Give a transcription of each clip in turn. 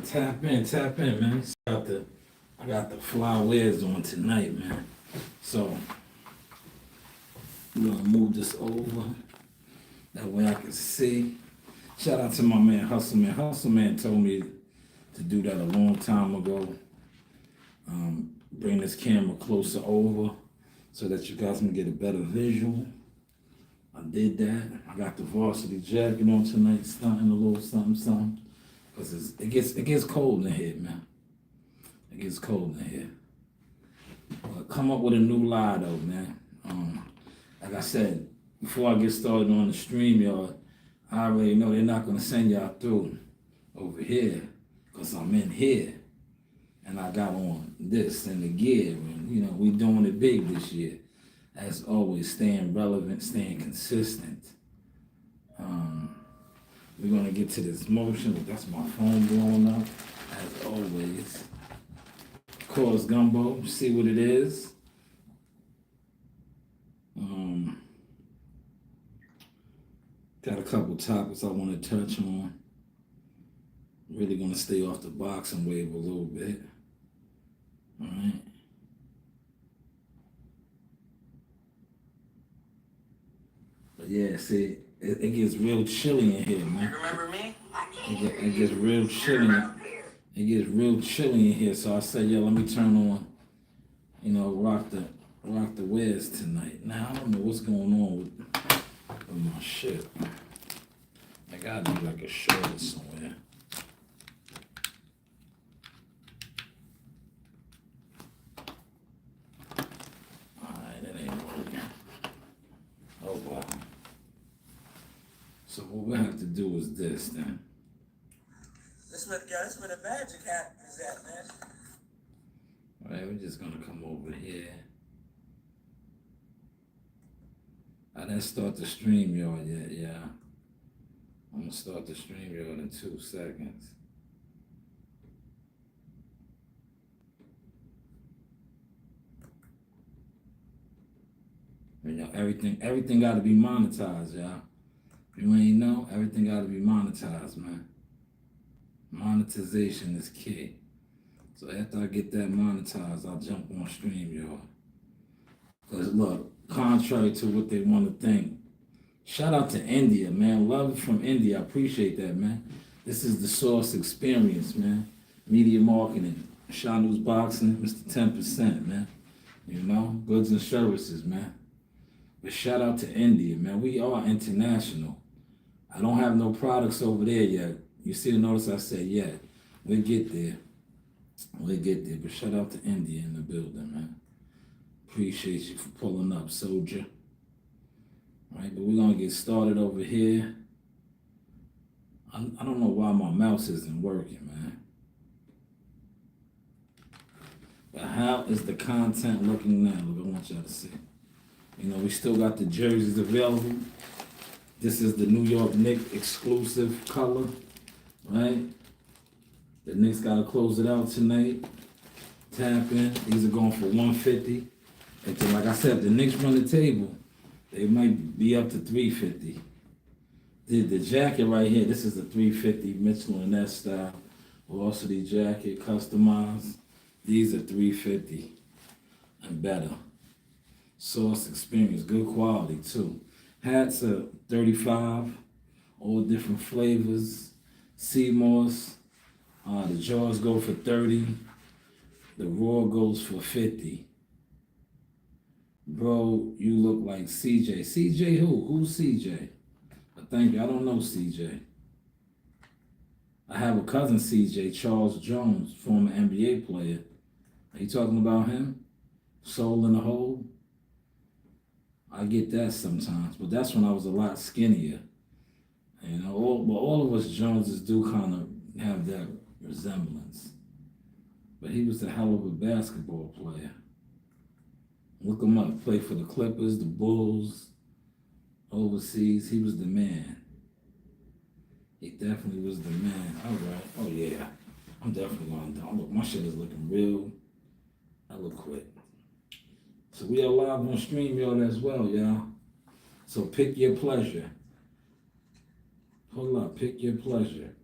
Tap in, man. I got the fly wares on tonight, man. So I'm gonna move this over. That way I can see. Shout out to my man Hustle Man. Hustle Man told me to do that a long time ago. Bring this camera closer over so that you guys can get a better visual. I did that. I got the varsity jacket on tonight, stunting a little something. Cause it gets cold in here, man. It gets cold in here. But come up with a new lie though, man. Like I said, before I get started on the stream, y'all, I already know they're not gonna send y'all through over here, cause I'm in here. And I got on this and the gear, and you know, we doing it big this year. As always, staying relevant, staying consistent. We're gonna get to this motion, but that's my phone blowing up, as always. Cause Gumbo, see what it is. Got a couple topics I want to touch on. Really gonna stay off the boxing wave a little bit. All right. But yeah, see, it gets real chilly in here, man. You remember me? It gets real chilly. It gets real chilly in here, so I said, yo, let me turn on, you know, rock the wares tonight. Now I don't know what's going on with my shit. I gotta be like a short somewhere. Alright, that ain't working. Oh wow. So what we have to do is this then. This where the magic hat is at, man. Alright, we're just gonna come over here. I didn't start the stream yard yet, yeah. I'm gonna start the stream yard in 2 seconds. You know, everything gotta be monetized, y'all. You ain't know, everything gotta be monetized, man. Monetization is key. So after I get that monetized, I'll jump on StreamYard. Because look, contrary to what they want to think, shout out to India, man. Love from India. I appreciate that, man. This is the Source Experience, man. Media marketing. Shanu's Boxing, Mr. 10%, man. You know, goods and services, man. But shout out to India, man. We are international. I don't have no products over there yet. You see the notice I said yet. We'll get there. We'll get there. But shout out to India in the building, man. Appreciate you for pulling up, soldier. All right, but we're gonna get started over here. I don't know why my mouse isn't working, man. But how is the content looking now? Look, I want y'all to see. You know, we still got the jerseys available. This is the New York Knicks exclusive color, right? The Knicks gotta close it out tonight. Tap in. These are going for $150. And then, like I said, if the Knicks run the table, they might be up to $350. The jacket right here, this is the $350 Mitchell and Ness style varsity jacket, customized. These are $350 and better. Source Experience, good quality too. Hats are $35, all different flavors. Sea moss, the jaws go for $30. The raw goes for $50. Bro, you look like CJ. CJ who? Who's CJ? Thank you. I don't know CJ. I have a cousin CJ, Charles Jones, former NBA player. Are you talking about him? Soul in the Hole? I get that sometimes, but that's when I was a lot skinnier. You know, all of us Joneses do kind of have that resemblance. But he was a hell of a basketball player. Look him up. Played for the Clippers, the Bulls, overseas. He was the man. He definitely was the man. All right. Oh, yeah. I'm definitely going down. Look, my shit is looking real. I look quick. So we are live on StreamYard as well, y'all. So pick your pleasure. Hold up. Pick your pleasure.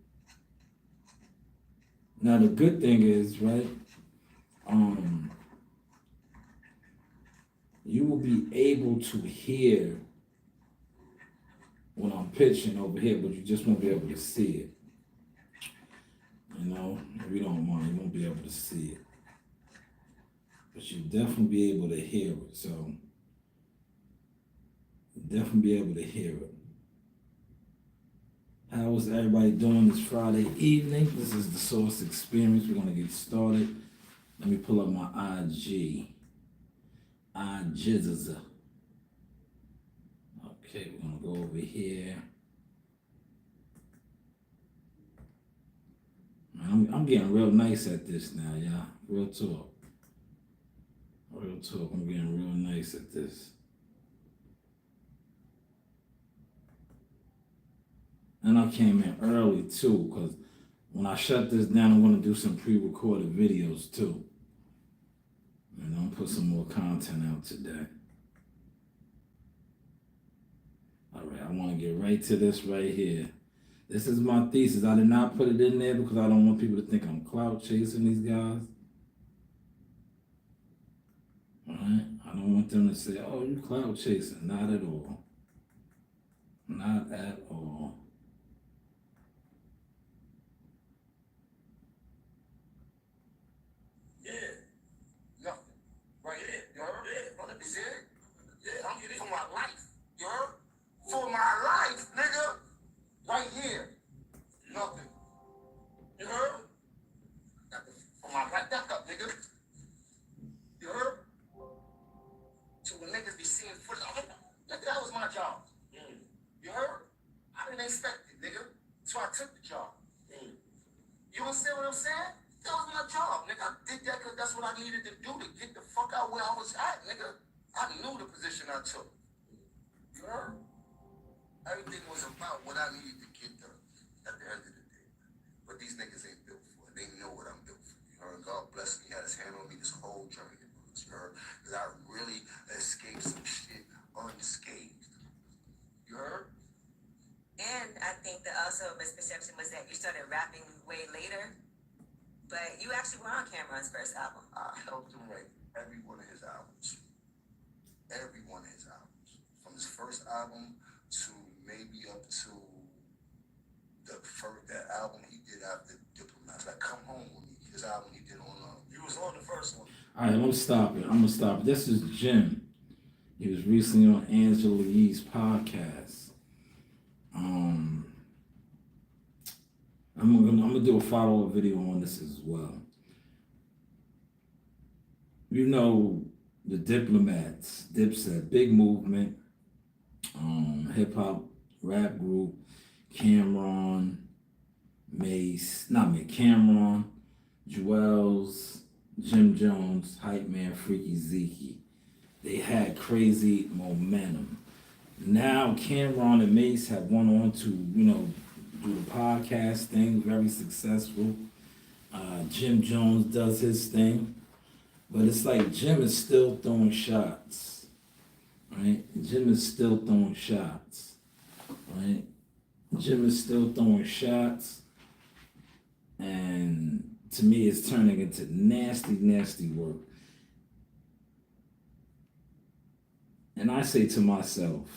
Now the good thing is, right? You will be able to hear when I'm pitching over here, but you just won't be able to see it. You know, if you don't mind, you won't be able to see it. But you'll definitely be able to hear it. So, you'll definitely be able to hear it. How is everybody doing this Friday evening? This is the Source Experience. We're going to get started. Let me pull up my IG. IGZZ. Okay, we're going to go over here. I'm getting real nice at this now, y'all. Real talk. Real talk. I'm getting real nice at this. And I came in early too, because when I shut this down, I'm going to do some pre-recorded videos too. And I'll put some more content out today. All right, I want to get right to this right here. This is my thesis. I did not put it in there because I don't want people to think I'm clout chasing these guys. All right? I don't want them to say, oh, you clout chasing. Not at all. Not at all. Yeah. Nothing. Right here. You heard? Yeah. Let me see it. Yeah, I'm getting it for my life. You heard? For my life, nigga. Right here. Nothing. You heard? For my life. Back up, nigga. You heard? So when niggas be seeing footage, nigga, that was my job. You heard? I didn't expect it, nigga. So I took the job. You understand what I'm saying? That was my job, nigga. I did that because that's what I needed to do to get the fuck out where I was at, nigga. I knew the position I took. You heard? Everything was about what I needed to get done at the end of the day. But these niggas ain't built for it. They know what I'm built for. You heard? God bless me. He had his hand on me this whole journey. You heard? Because I really escaped some shit unscathed. You heard? And I think the also misperception was that you started rapping way later, but you actually were on Cameron's first album. I helped him write every one of his albums. Every one of his albums. From his first album to maybe up to the album he did after Diplomats. Like Come Home With Me, his album he did on he was on the first one. All right, I'm gonna stop it. This is Jim. He was recently on Angela Yee's podcast. I'm gonna do a follow-up video on this as well. You know the Diplomats, Dipset, big movement, hip hop rap group, Cameron, Jewels, Jim Jones, Hype Man, Freaky Zeke. They had crazy momentum. Now Cameron and Mace have went on to, do the podcast thing, very successful. Jim Jones does his thing. But it's like Jim is still throwing shots, right? Jim is still throwing shots, right? Jim is still throwing shots. And to me, it's turning into nasty, nasty work. And I say to myself,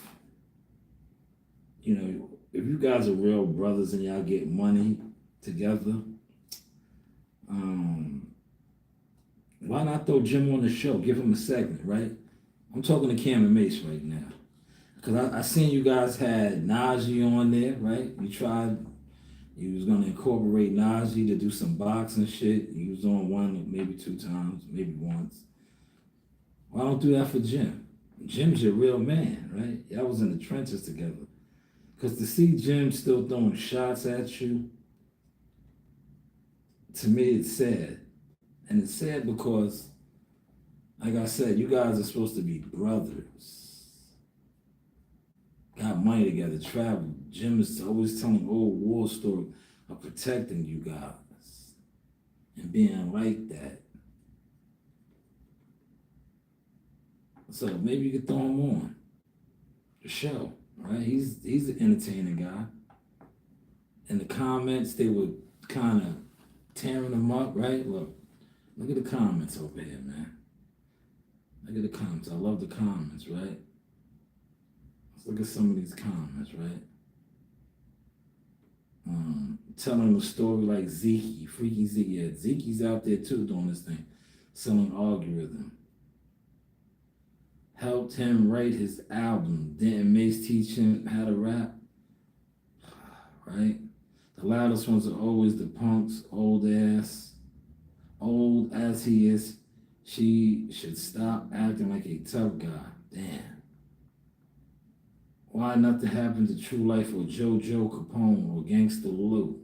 if you guys are real brothers and y'all get money together, why not throw Jim on the show? Give him a segment, right? I'm talking to Cam and Mace right now. Because I seen you guys had Najee on there, right? You was going to incorporate Najee to do some boxing shit. He was on one, maybe 2 times, maybe once. Why don't do that for Jim? Jim's your real man, right? Y'all was in the trenches together. Because to see Jim still throwing shots at you, to me, it's sad. And it's sad because, like I said, you guys are supposed to be brothers. Got money together, traveled. Jim is always telling old war story of protecting you guys and being like that. So maybe you could throw him on the show, right? He's an entertaining guy. In the comments, they would kind of tearing them up, right? Look at the comments over here, man. Look at the comments. I love the comments, right? Let's look at some of these comments, right? Telling the story like Zeke, freaky Zeke. Yeah, Zeke's out there too doing this thing, selling algorithm. Helped him write his album. Didn't Mace teach him how to rap? Right? The loudest ones are always the punks, old as he is. She should stop acting like a tough guy. Damn. Why nothing happened to True Life or JoJo Capone or Gangsta Lou?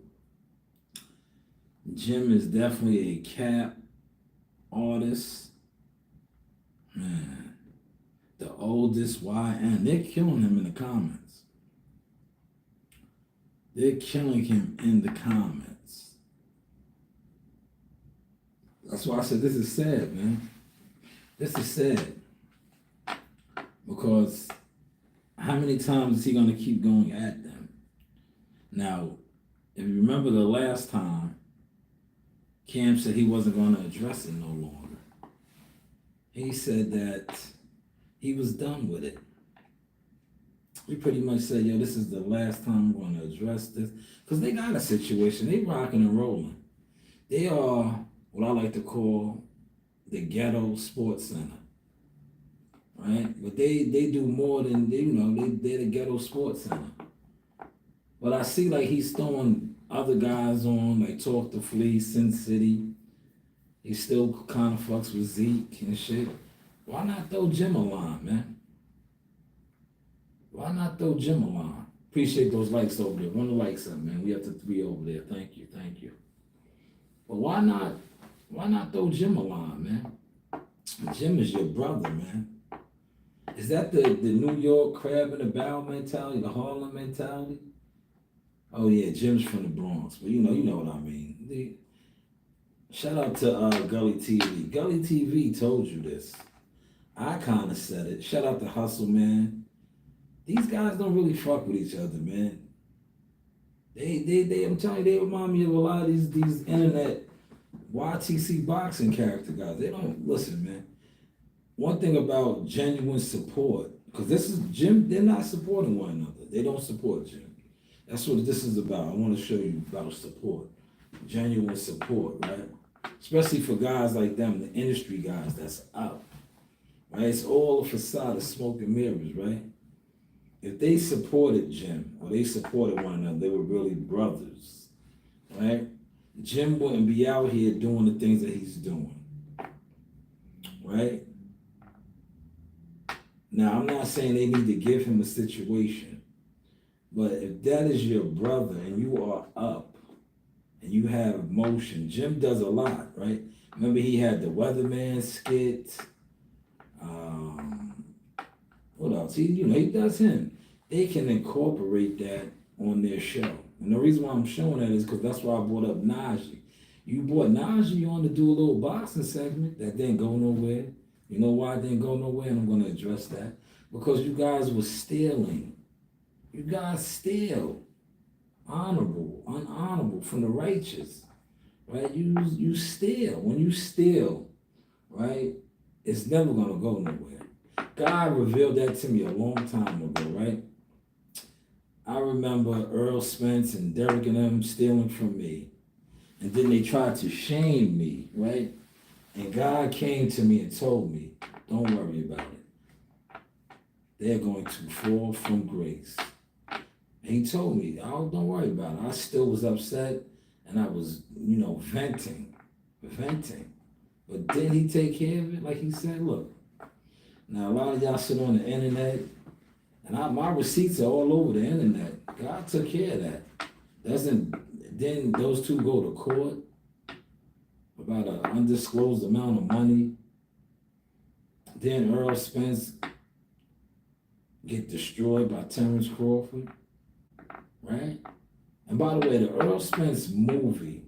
Jim is definitely a cap artist. Man. The oldest YN. They're killing him in the comments. They're killing him in the comments. That's why I said this is sad, man. This is sad. Because how many times is he going to keep going at them? Now, if you remember the last time, Cam said he wasn't going to address it no longer. He said that he was done with it. He pretty much said, yo, this is the last time I'm going to address this. Because they got a situation. They rocking and rolling. They are what I like to call the ghetto sports center. Right? But they do more than, they're the ghetto sports center. But I see like he's throwing other guys on, like Talk to Flea, Sin City. He still kind of fucks with Zeke and shit. Why not throw Jim a line, man? Why not throw Jim a line? Appreciate those likes over there. Run the likes up, man. We have to 3 over there. Thank you. But why not throw Jim a line, man? Jim is your brother, man. Is that the New York crab in the barrel mentality, the Harlem mentality? Oh yeah, Jim's from the Bronx, but you know what I mean. Shout out to Gully TV. Gully TV told you this. I kind of said it. Shout out to Hustle, man. These guys don't really fuck with each other, man. I'm telling you, they remind me of a lot of these internet YTC boxing character guys. They don't listen, man. One thing about genuine support, because this is Jim, they're not supporting one another. They don't support Jim. That's what this is about. I want to show you about support. Genuine support, right? Especially for guys like them, the industry guys that's up. Right? It's all a facade of smoke and mirrors, right? If they supported Jim or they supported one another, they were really brothers. Right? Jim wouldn't be out here doing the things that he's doing. Right? Now, I'm not saying they need to give him a situation, but if that is your brother and you are up and you have motion, Jim does a lot, right? Remember he had the Weatherman skit. What else? He does him. They can incorporate that on their show. And the reason why I'm showing that is because that's why I brought up Najee. You brought Najee on to do a little boxing segment that didn't go nowhere. You know why it didn't go nowhere? And I'm going to address that. Because you guys were stealing. You guys steal. Honorable, unhonorable from the righteous. Right? You steal. When you steal, right, it's never going to go nowhere. God revealed that to me a long time ago, right? I remember Earl Spence and Derek and them stealing from me. And then they tried to shame me, right? And God came to me and told me, don't worry about it. They're going to fall from grace. And he told me, oh, don't worry about it. I still was upset and I was, venting. But did he take care of it? Like he said, look, now a lot of y'all sit on the internet and my receipts are all over the internet. God took care of that. Then those two go to court about an undisclosed amount of money. Then Earl Spence get destroyed by Terrence Crawford, right? And by the way, the Earl Spence movie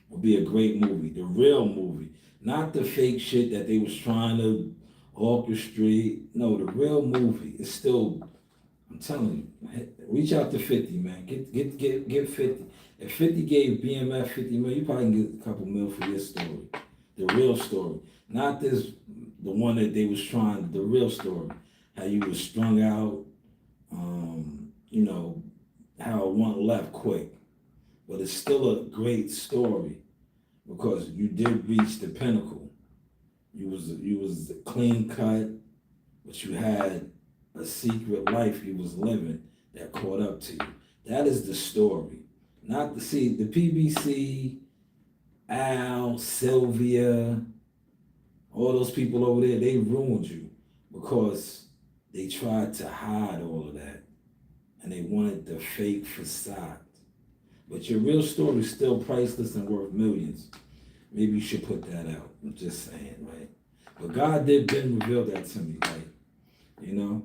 will be a great movie, the real movie, not the fake shit that they was trying to orchestrate. No, the real movie is still I'm telling you, reach out to 50, man. Get 50. If 50 gave BMF 50 mil, you probably can get a couple mil for your story. The real story. Not this, the one that they was trying, the real story. How you was strung out, you know, how one left quick. But it's still a great story because you did reach the pinnacle. You was clean cut, but you had a secret life you was living that caught up to you. That is the story. Not to see the PBC, Al, Sylvia, all those people over there, they ruined you because they tried to hide all of that and they wanted the fake facade. But your real story is still priceless and worth millions. Maybe you should put that out. I'm just saying, right? But God did then reveal that to me, right? You know?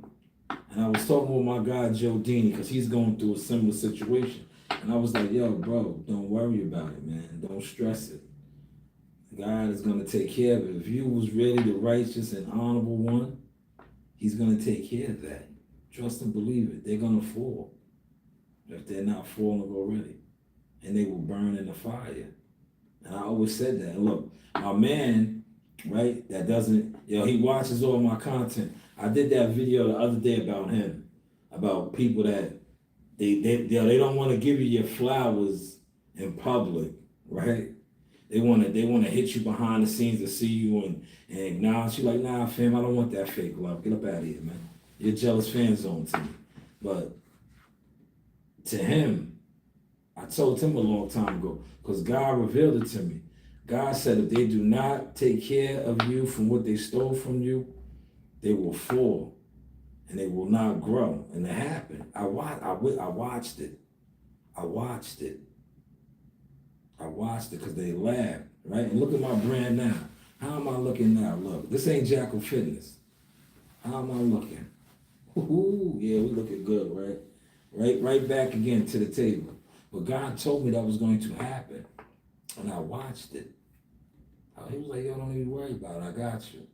And I was talking with my guy, Joe Dini, because he's going through a similar situation. And I was like, yo, bro, don't worry about it, man. Don't stress it. God is going to take care of it. If you was really the righteous and honorable one, he's going to take care of that. Trust and believe it. They're going to fall if they're not falling already. And they will burn in the fire. And I always said that. And look, my man, right, that doesn't, he watches all my content. I did that video the other day about him, about people that they don't want to give you your flowers in public, right? They want to hit you behind the scenes to see you and acknowledge you. Like, nah, fam, I don't want that fake love. Get up out of here, man. You're a jealous fan zone to me. But to him, I told him a long time ago, because God revealed it to me. God said if they do not take care of you from what they stole from you, they will fall and they will not grow. And it happened. I watched it. I watched it because they laughed, right? And look at my brand now. How am I looking now? Look, this ain't Jackal Fitness. How am I looking? Ooh, yeah, we looking good, right? Right back again to the table. But God told me that was going to happen. And I watched it. He was like, yo, don't even worry about it. I got you.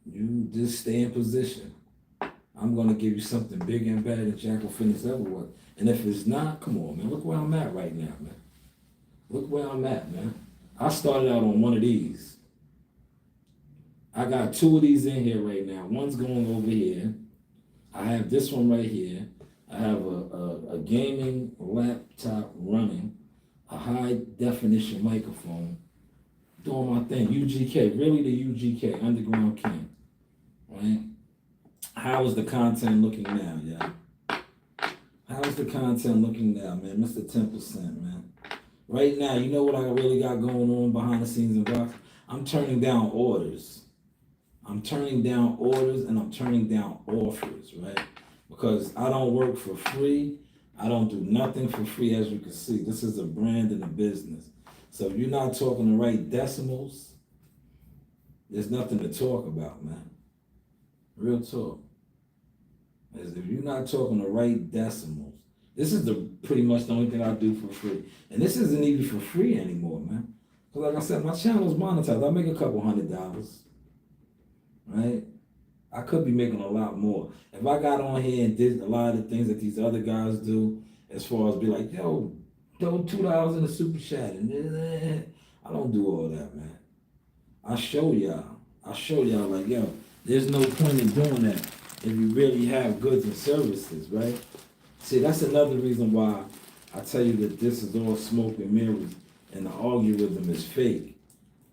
You just stay in position. I'm going to give you something bigger and better than Jackal Fitness ever was. And if it's not, come on, man. Look where I'm at right now, man. Look where I'm at, man. I started out on one of these. I got two of these in here right now. One's going over here. I have this one right here. I have a gaming laptop running, a high definition microphone, doing my thing. UGK, really the UGK, Underground King, right? How is the content looking now, yeah? How is the content looking now, man? Mr. 10%, man. Right now, you know what I really got going on behind the scenes in Vox? I'm turning down orders. I'm turning down orders and I'm turning down offers, right? Because I don't work for free. I don't do nothing for free, as you can see. This is a brand and a business. So if you're not talking the right decimals, there's nothing to talk about, man. Real talk. As if you're not talking the right decimals, this is pretty much the only thing I do for free. And this isn't even for free anymore, man. Because like I said, my channel is monetized. I make a couple $100, right? I could be making a lot more. If I got on here and did a lot of the things that these other guys do, as far as be like, yo, throw $2 in the super chat, and I don't do all that, man. I show y'all like, yo, there's no point in doing that if you really have goods and services, right? See, that's another reason why I tell you that this is all smoke and mirrors and the algorithm is fake.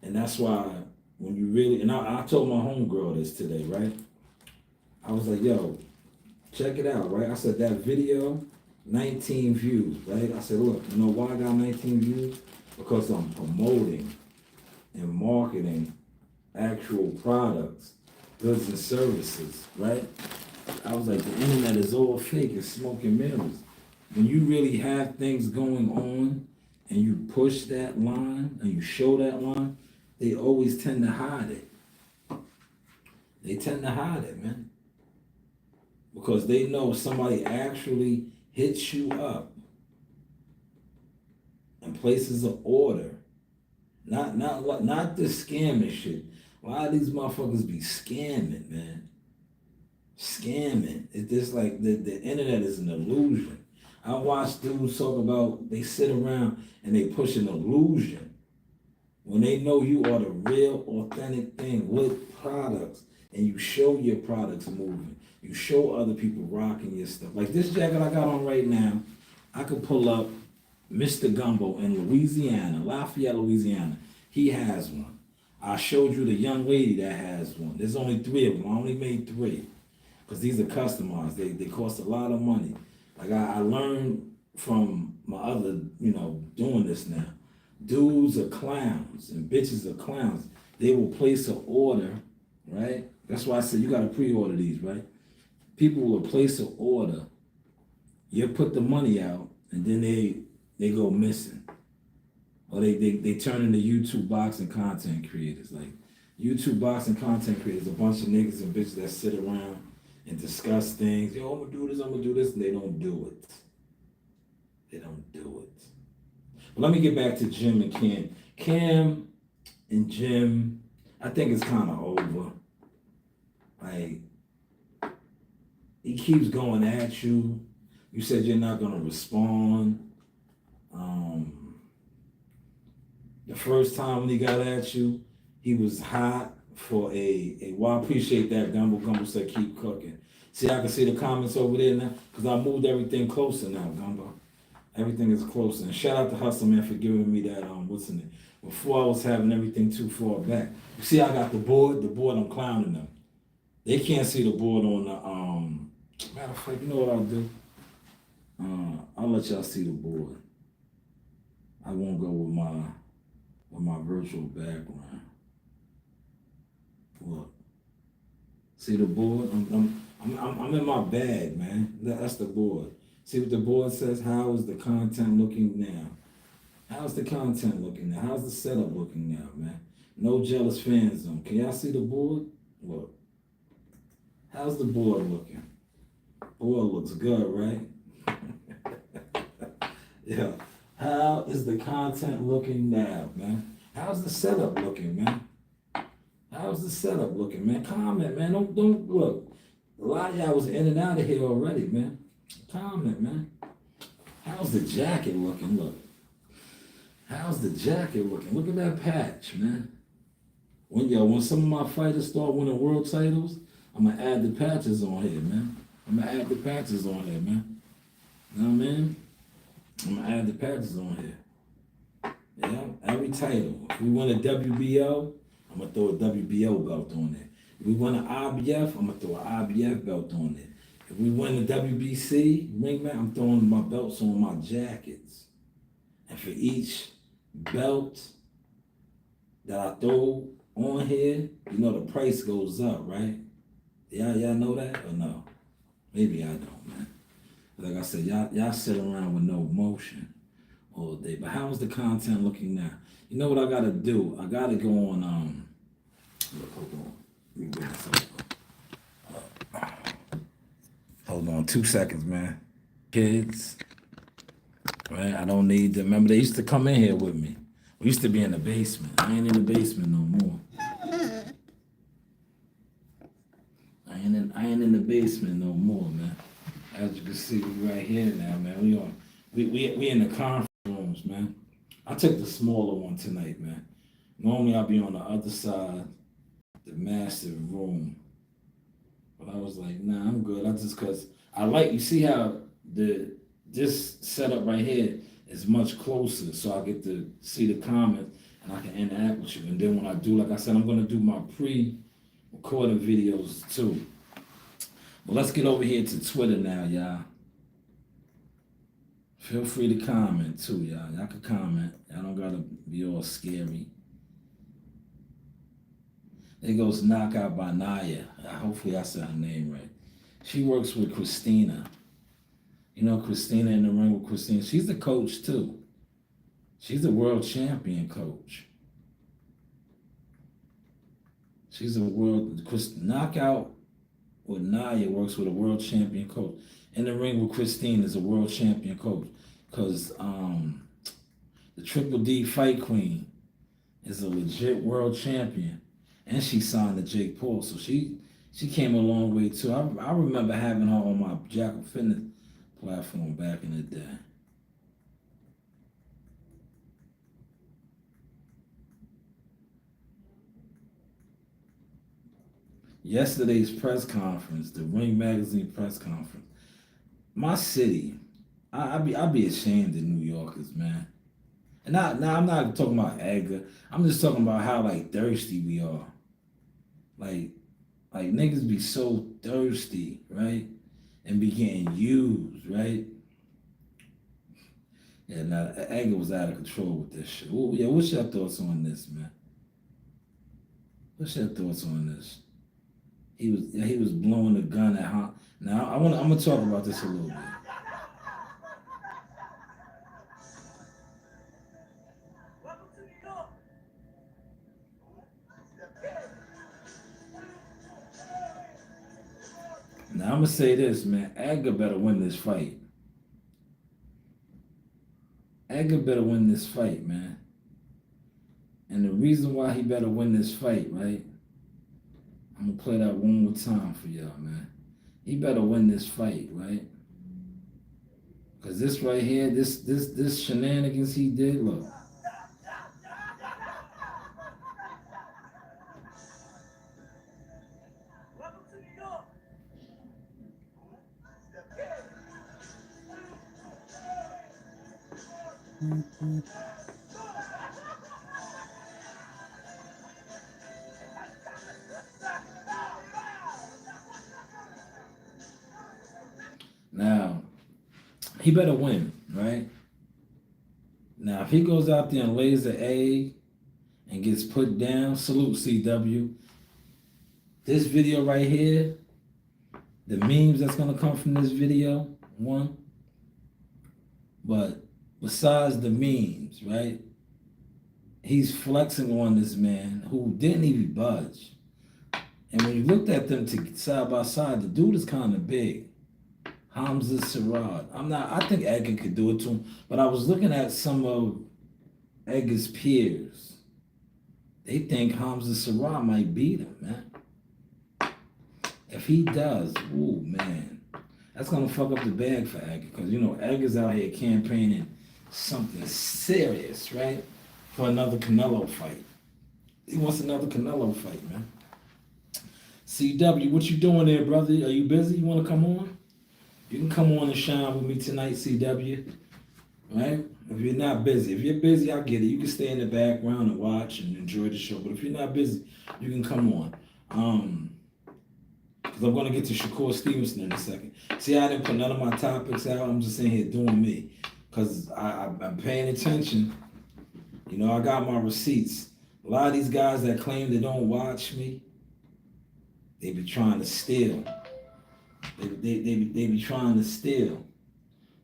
And that's why when you really, and I told my homegirl this today, right? I was like, yo, check it out, right? I said, that video, 19 views, right? I said, look, you know why I got 19 views? Because I'm promoting and marketing actual products, goods and services, right? I was like, the internet is all fake, it's smoke and mirrors. When you really have things going on and you push that line and you show that line, they always tend to hide it. They tend to hide it, man. Because they know if somebody actually hits you up and places an order, not the scamming shit. A lot of these motherfuckers be scamming, man. scamming. It's just like the internet is an illusion. I watch dudes talk about they sit around and they push an illusion when they know you are the real authentic thing with products, and you show your products moving. You show other people rocking your stuff. Like this jacket I got on right now, I could pull up Mr. Gumbo in Louisiana, Lafayette, Louisiana. He has one. I showed you the young lady that has one. There's only 3 of them. I only made 3 because these are customized. They cost a lot of money. Like I learned from my other, doing this now. Dudes are clowns and bitches are clowns. They will place an order, right? That's why I said you gotta pre-order these, right? People will place an order. You put the money out, and then they go missing, or they turn into YouTube boxing content creators. Like YouTube boxing content creators, a bunch of niggas and bitches that sit around and discuss things. Yo, I'm gonna do this, and they don't do it. They don't do it. But let me get back to Jim and Cam. Cam and Jim, I think it's kind of over. Like, he keeps going at you. You said you're not gonna respond. The first time when he got at you, he was hot for well, I appreciate that. Gumbo said keep cooking. See, I can see the comments over there now, because I moved everything closer now, Gumbo. Everything is closer. And shout out to Hustle Man for giving me that, what's in it? Before I was having everything too far back. You see, I got the board I'm clowning them. They can't see the board on the, matter of fact, you know what I'll do? I'll let y'all see the board. I won't go with my virtual background. Look, see the board? I'm in my bag, man. That's the board. See what the board says? How is the content looking now? How's the content looking now? How's the setup looking now, man? No jealous fan zone. Can y'all see the board? Look. How's the board looking? Board looks good, right? Yeah. How is the content looking now, man? How's the setup looking, man? How's the setup looking, man? Comment, man. Don't look. A lot of y'all was in and out of here already, man. Comment, man. How's the jacket looking? Look. How's the jacket looking? Look at that patch, man. When some of my fighters start winning world titles, I'm gonna add the patches on here, man. I'm gonna add the patches on here, man. You know what I mean? I'm gonna add the patches on here. Yeah, every title. If we win a WBO, I'm gonna throw a WBO belt on there. If we win an IBF, I'm gonna throw an IBF belt on there. If we win the WBC ringman, I'm throwing my belts on my jackets. And for each belt that I throw on here, the price goes up, right? Y'all know that or no? Maybe I don't, man. Like I said, y'all sit around with no motion all day. But how's the content looking now? You know what I gotta do? I gotta go on look, hold on. Let me bring this up. Hold on 2 seconds, man. Kids. Right? I don't need them. Remember, they used to come in here with me. We used to be in the basement. I ain't in the basement no more. I ain't in the basement no more, man. As you can see, we right here now, man. We in the conference rooms, man. I took the smaller one tonight, man. Normally I'll be on the other side, the massive room. But I was like, nah, I'm good. Cause you see how this setup right here is much closer, so I get to see the comments and I can interact with you. And then when I do, like I said, I'm gonna do my pre-recorded videos too. Well, let's get over here to Twitter now, y'all. Feel free to comment too, y'all. Y'all can comment. Y'all don't gotta be all scary. There goes Knockout by Naya. Hopefully I said her name right. She works with Christina. You know Christina in the ring with Christina. She's the coach too. She's a world champion coach. She's a Knockout with Naya works with a world champion coach. In the ring with Christine is a world champion coach. Because the Triple D Fight Queen is a legit world champion. And she signed to Jake Paul. So she She came a long way too. I remember having her on my Jackal Fitness platform back in the day. Yesterday's press conference, the Ring Magazine press conference. My city, I be ashamed of New Yorkers, man. And now I'm not talking about anger. I'm just talking about how like thirsty we are. Like niggas be so thirsty, right? And be getting used, right? Yeah, now anger was out of control with this shit. Well, yeah, what's your thoughts on this, man? What's your thoughts on this? He was blowing the gun at Hom. Now I'm gonna talk about this a little bit. Now I'm gonna say this, man. Edgar better win this fight. Edgar better win this fight, man. And the reason why he better win this fight, right? I'm gonna play that one more time for y'all, man. He better win this fight, right? Cause this right here, this shenanigans he did, look. Now, he better win, right? Now, if he goes out there and lays an egg and gets put down, salute CW. This video right here, the memes that's gonna come from this video, one. But besides the memes, right? He's flexing on this man who didn't even budge. And when you looked at them side by side, the dude is kind of big. Hamza Sarad. I think Edgar could do it to him, but I was looking at some of Edgar's peers. They think Hamza Sarad might beat him, man. If he does, ooh, man, that's gonna fuck up the bag for Edgar, because you know Edgar's out here campaigning something serious, right? For another Canelo fight. He wants another Canelo fight, man. CW, what you doing there, brother? Are you busy? You wanna come on? You can come on and shine with me tonight, CW. Right? If you're not busy. If you're busy, I get it. You can stay in the background and watch and enjoy the show. But if you're not busy, you can come on. Because I'm going to get to Shakur Stevenson in a second. See, I didn't put none of my topics out. I'm just in here doing me. Because I'm paying attention. You know, I got my receipts. A lot of these guys that claim they don't watch me, they be trying to steal. They be trying to steal,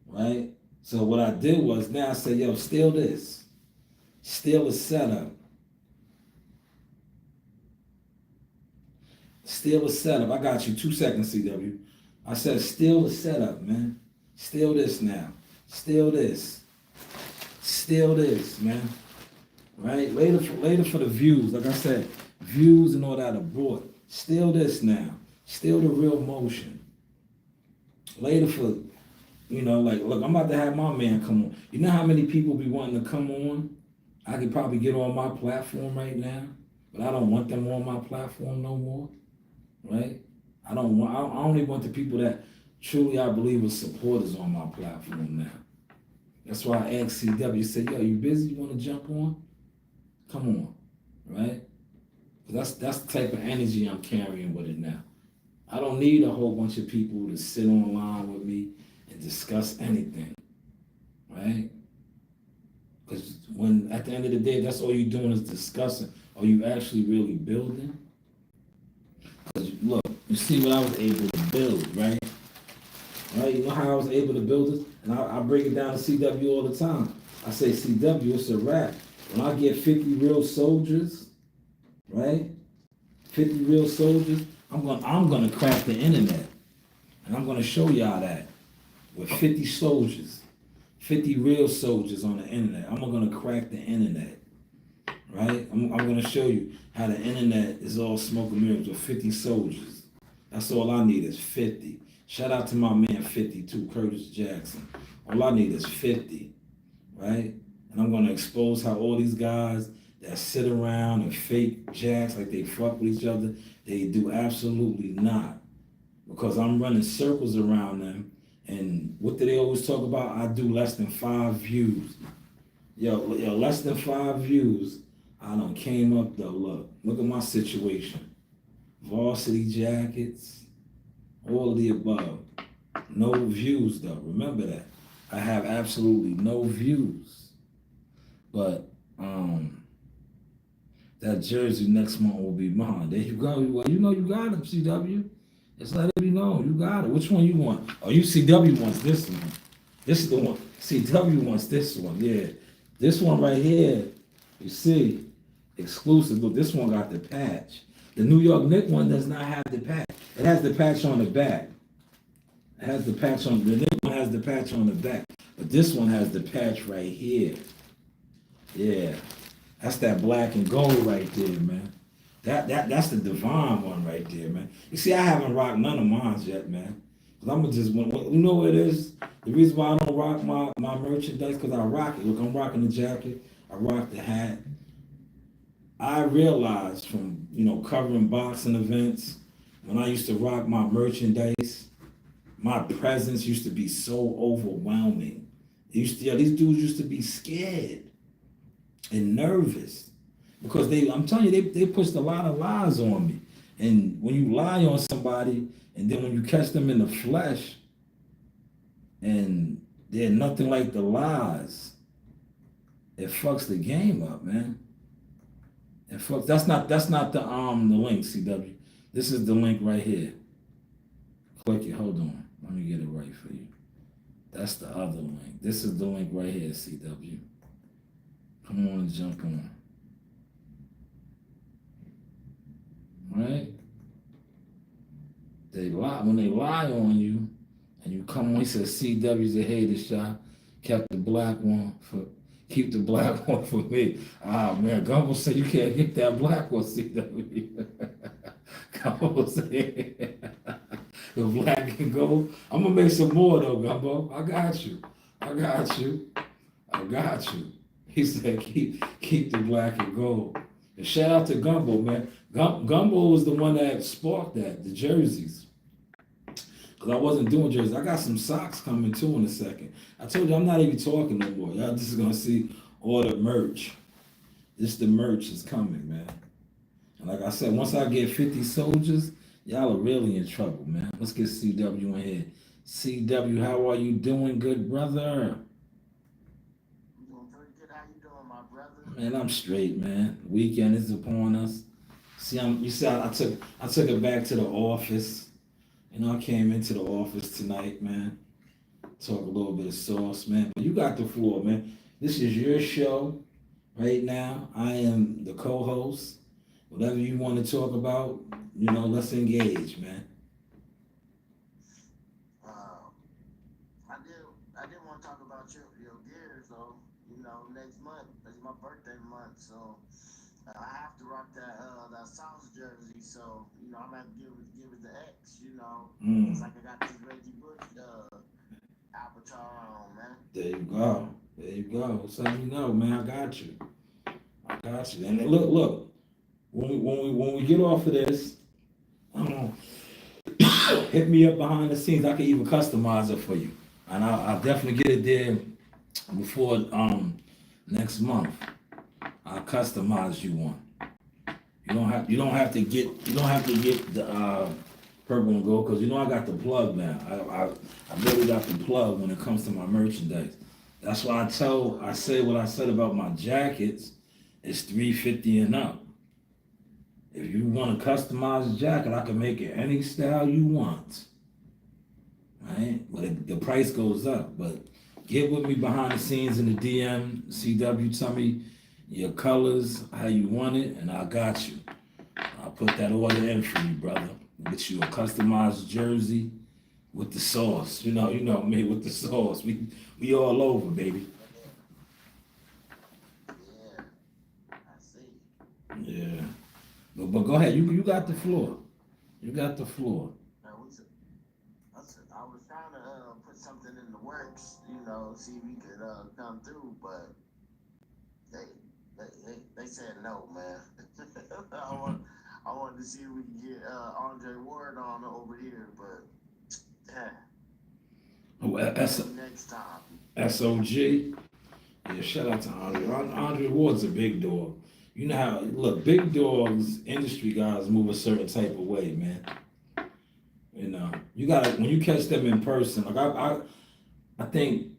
right? So what I did was, now I said, yo, steal this. Steal a setup. Steal a setup. I got you 2 seconds, CW. I said, steal the setup, man. Steal this now. Steal this. Steal this, man. Right? Later for the views. Like I said, views and all that are bought. Steal this now. Steal the real motion. Later for, you know, like, look, I'm about to have my man come on. You know how many people be wanting to come on? I could probably get on my platform right now, but I don't want them on my platform no more, right? I only want the people that truly I believe are supporters on my platform now. That's why I asked CW, said, yo, you busy? You want to jump on? Come on, right? That's the type of energy I'm carrying with it now. I don't need a whole bunch of people to sit online with me and discuss anything, right? Because when at the end of the day, that's all you're doing is discussing. Are you actually really building? Because look, you see what I was able to build, right? Right? You know how I was able to build this? And I break it down to CW all the time. I say, CW, it's a wrap. When I get 50 real soldiers, right? 50 real soldiers, I'm gonna crack the internet. And I'm gonna show y'all that. With 50 soldiers, 50 real soldiers on the internet. I'm gonna crack the internet. Right? I'm gonna show you how the internet is all smoke and mirrors with 50 soldiers. That's all I need is 50. Shout out to my man 52, Curtis Jackson. All I need is 50, right? And I'm gonna expose how all these guys that sit around and fake jacks like they fuck with each other, they do absolutely not. Because I'm running circles around them. And what do they always talk about? I do less than 5 views. Yo, less than 5 views. I done came up though. Look at my situation. Varsity jackets, all of the above. No views though. Remember that. I have absolutely no views. But that jersey next month will be mine. There you go. Well, you know you got it, CW. Just let it be known. You got it. Which one you want? Oh, you CW wants this one. This is the one. CW wants this one. Yeah. This one right here, you see, exclusive. Look, this one got the patch. The New York Knicks one does not have the patch. It has the patch on the back. It has the patch on the Knicks one has the patch on the back. But this one has the patch right here. Yeah. That's that black and gold right there, man. That's the Divine one right there, man. You see, I haven't rocked none of mine yet, man. Cause I'm just, you know what it is? The reason why I don't rock my merchandise, because I rock it. Look, I'm rocking the jacket. I rock the hat. I realized from, covering boxing events, when I used to rock my merchandise, my presence used to be so overwhelming. These dudes used to be scared and nervous. Because I'm telling you, they pushed a lot of lies on me. And when you lie on somebody, and then when you catch them in the flesh, and they're nothing like the lies, it fucks the game up, man. It fucks. That's not the link, CW. This is the link right here. Click it. Hold on. Let me get it right for you. That's the other link. This is the link right here, CW. Come on, jump on. Right? They lie when they lie on you, and you come on. He says CW's a hater shot. Keep the black one for me. Ah man, Gumbo said you can't get that black one, CW. Gumbo said the black and gold. I'm gonna make some more though, Gumbo. I got you. He said keep the black and gold. And shout out to Gumbo, man. Gumbo was the one that sparked that, the jerseys. Because I wasn't doing jerseys. I got some socks coming too in a second. I told you I'm not even talking no more. Y'all just going to see all the merch. The merch is coming, man. And like I said, once I get 50 soldiers, y'all are really in trouble, man. Let's get CW in here. CW, how are you doing, good brother? Man, I'm straight, man. Weekend is upon us. See, I took it back to the office. I came into the office tonight, man. Talk a little bit of sauce, man. But you got the floor, man. This is your show right now. I am the co-host. Whatever you want to talk about, let's engage, man. I did want to talk about your gears, though. Next month is my birthday month, so I have to rock that South jersey. So I'm gonna have to give it the X. It's like I got this Reggie Bush avatar on, man. There you go. So man, I got you. And look. When we get off of this, hit me up behind the scenes. I can even customize it for you, and I'll definitely get it there before next month. I'll customize you one. You don't have to get the purple and gold, because I got the plug now. I really got the plug when it comes to my merchandise. That's why I say what I said about my jackets. It's $350 and up. If you want a customized jacket, I can make it any style you want. Right? But the price goes up. But get with me behind the scenes in the DM, CW. Tell me your colors, how you want it, and I got you. I'll put that order in for you, brother. Get you a customized jersey with the sauce. You know me with the sauce. We all over, baby. Yeah, I see. Yeah. But go ahead. You got the floor. You got the floor. was trying to put something in the works, see if we could come through, but they said no, man. I wanted to see if we could get Andre Ward on over here, but next time. SOG. Yeah, shout out to Andre. Andre Ward's a big dog. You know how big dogs, industry guys move a certain type of way, man. You know, you gotta when you catch them in person. Like I think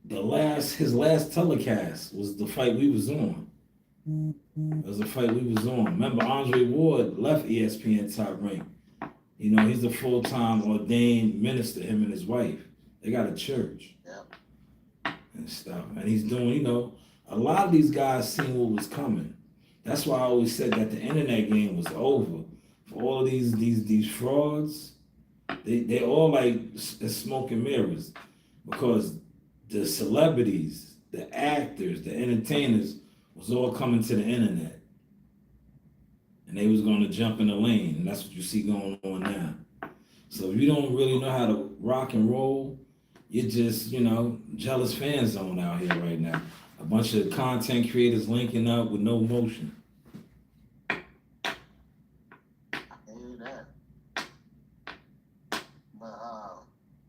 his last telecast was the fight we was on. It was the fight we was on. Remember, Andre Ward left ESPN Top Rank. You know, he's a full-time ordained minister. Him and his wife, they got a church. And stuff, and he's doing. A lot of these guys seen what was coming. That's why I always said that the internet game was over. For all of these frauds, they're all like smoke and mirrors, because the celebrities, the actors, the entertainers was all coming to the internet, and they was going to jump in the lane, and that's what you see going on now. So if you don't really know how to rock and roll, you're just, jealous fan zone out here right now. A bunch of content creators linking up with no motion. I hear that. But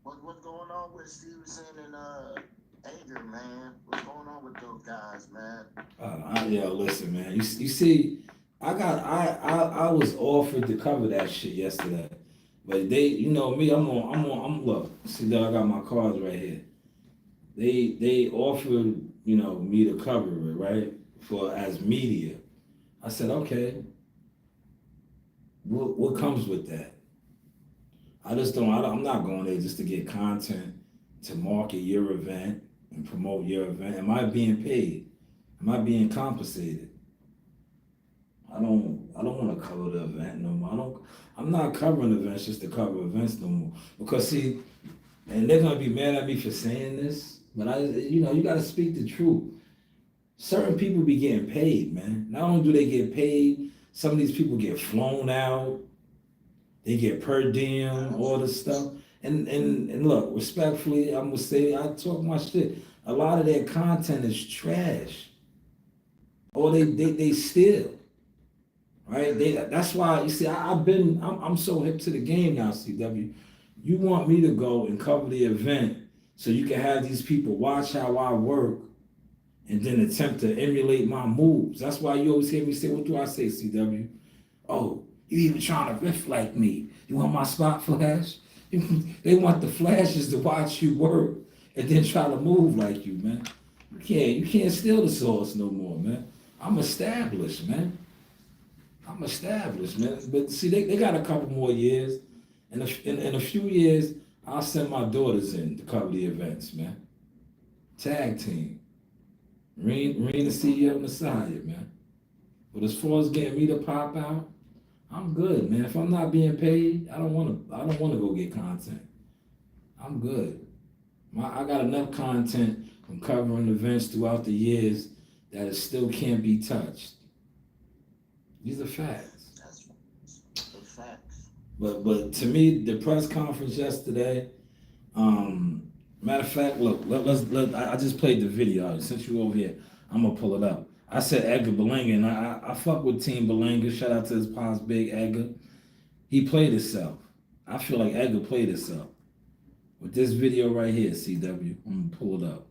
what's going on with Stevenson and Anger, man? What's going on with those guys, man? Listen, man. You see, I was offered to cover that shit yesterday. But they, me, I'm look, see that I got my cards right here. They offered, me to cover it, right? As media. I said, okay. What comes with that? I'm not going there just to get content to market your event and promote your event. Am I being paid? Am I being compensated? I don't want to cover the event no more. I'm not covering events just to cover events no more. Because see, and they're gonna be mad at me for saying this, but you gotta speak the truth. Certain people be getting paid, man. Not only do they get paid, some of these people get flown out, they get per diem, all this stuff. And look, respectfully, I'm gonna say I talk my shit. A lot of their content is trash. Or they steal. Right? That's why, you see, I'm so hip to the game now, CW. You want me to go and cover the event so you can have these people watch how I work and then attempt to emulate my moves. That's why you always hear me say, what do I say, CW? Oh, you even trying to riff like me. You want my spot flash? They want the flashes to watch you work and then try to move like you, man. You can't steal the sauce no more, man. I'm established, man. But see, they got a couple more years. In a few years, I'll send my daughters in to cover the events, man. Tag team. Reen the CEO Messiah, man. But as far as getting me to pop out, I'm good, man. If I'm not being paid, I don't want to go get content. I'm good. I got enough content from covering events throughout the years that it still can't be touched. These are facts. That's facts. But to me, the press conference yesterday, matter of fact, look, I just played the video. Since you over here, I'm gonna pull it up. I said Edgar Berlanga, and I fuck with Team Berlanga. Shout out to his pops, Big Edgar. He played himself. I feel like Edgar played himself. With this video right here, CW, I'm gonna pull it up.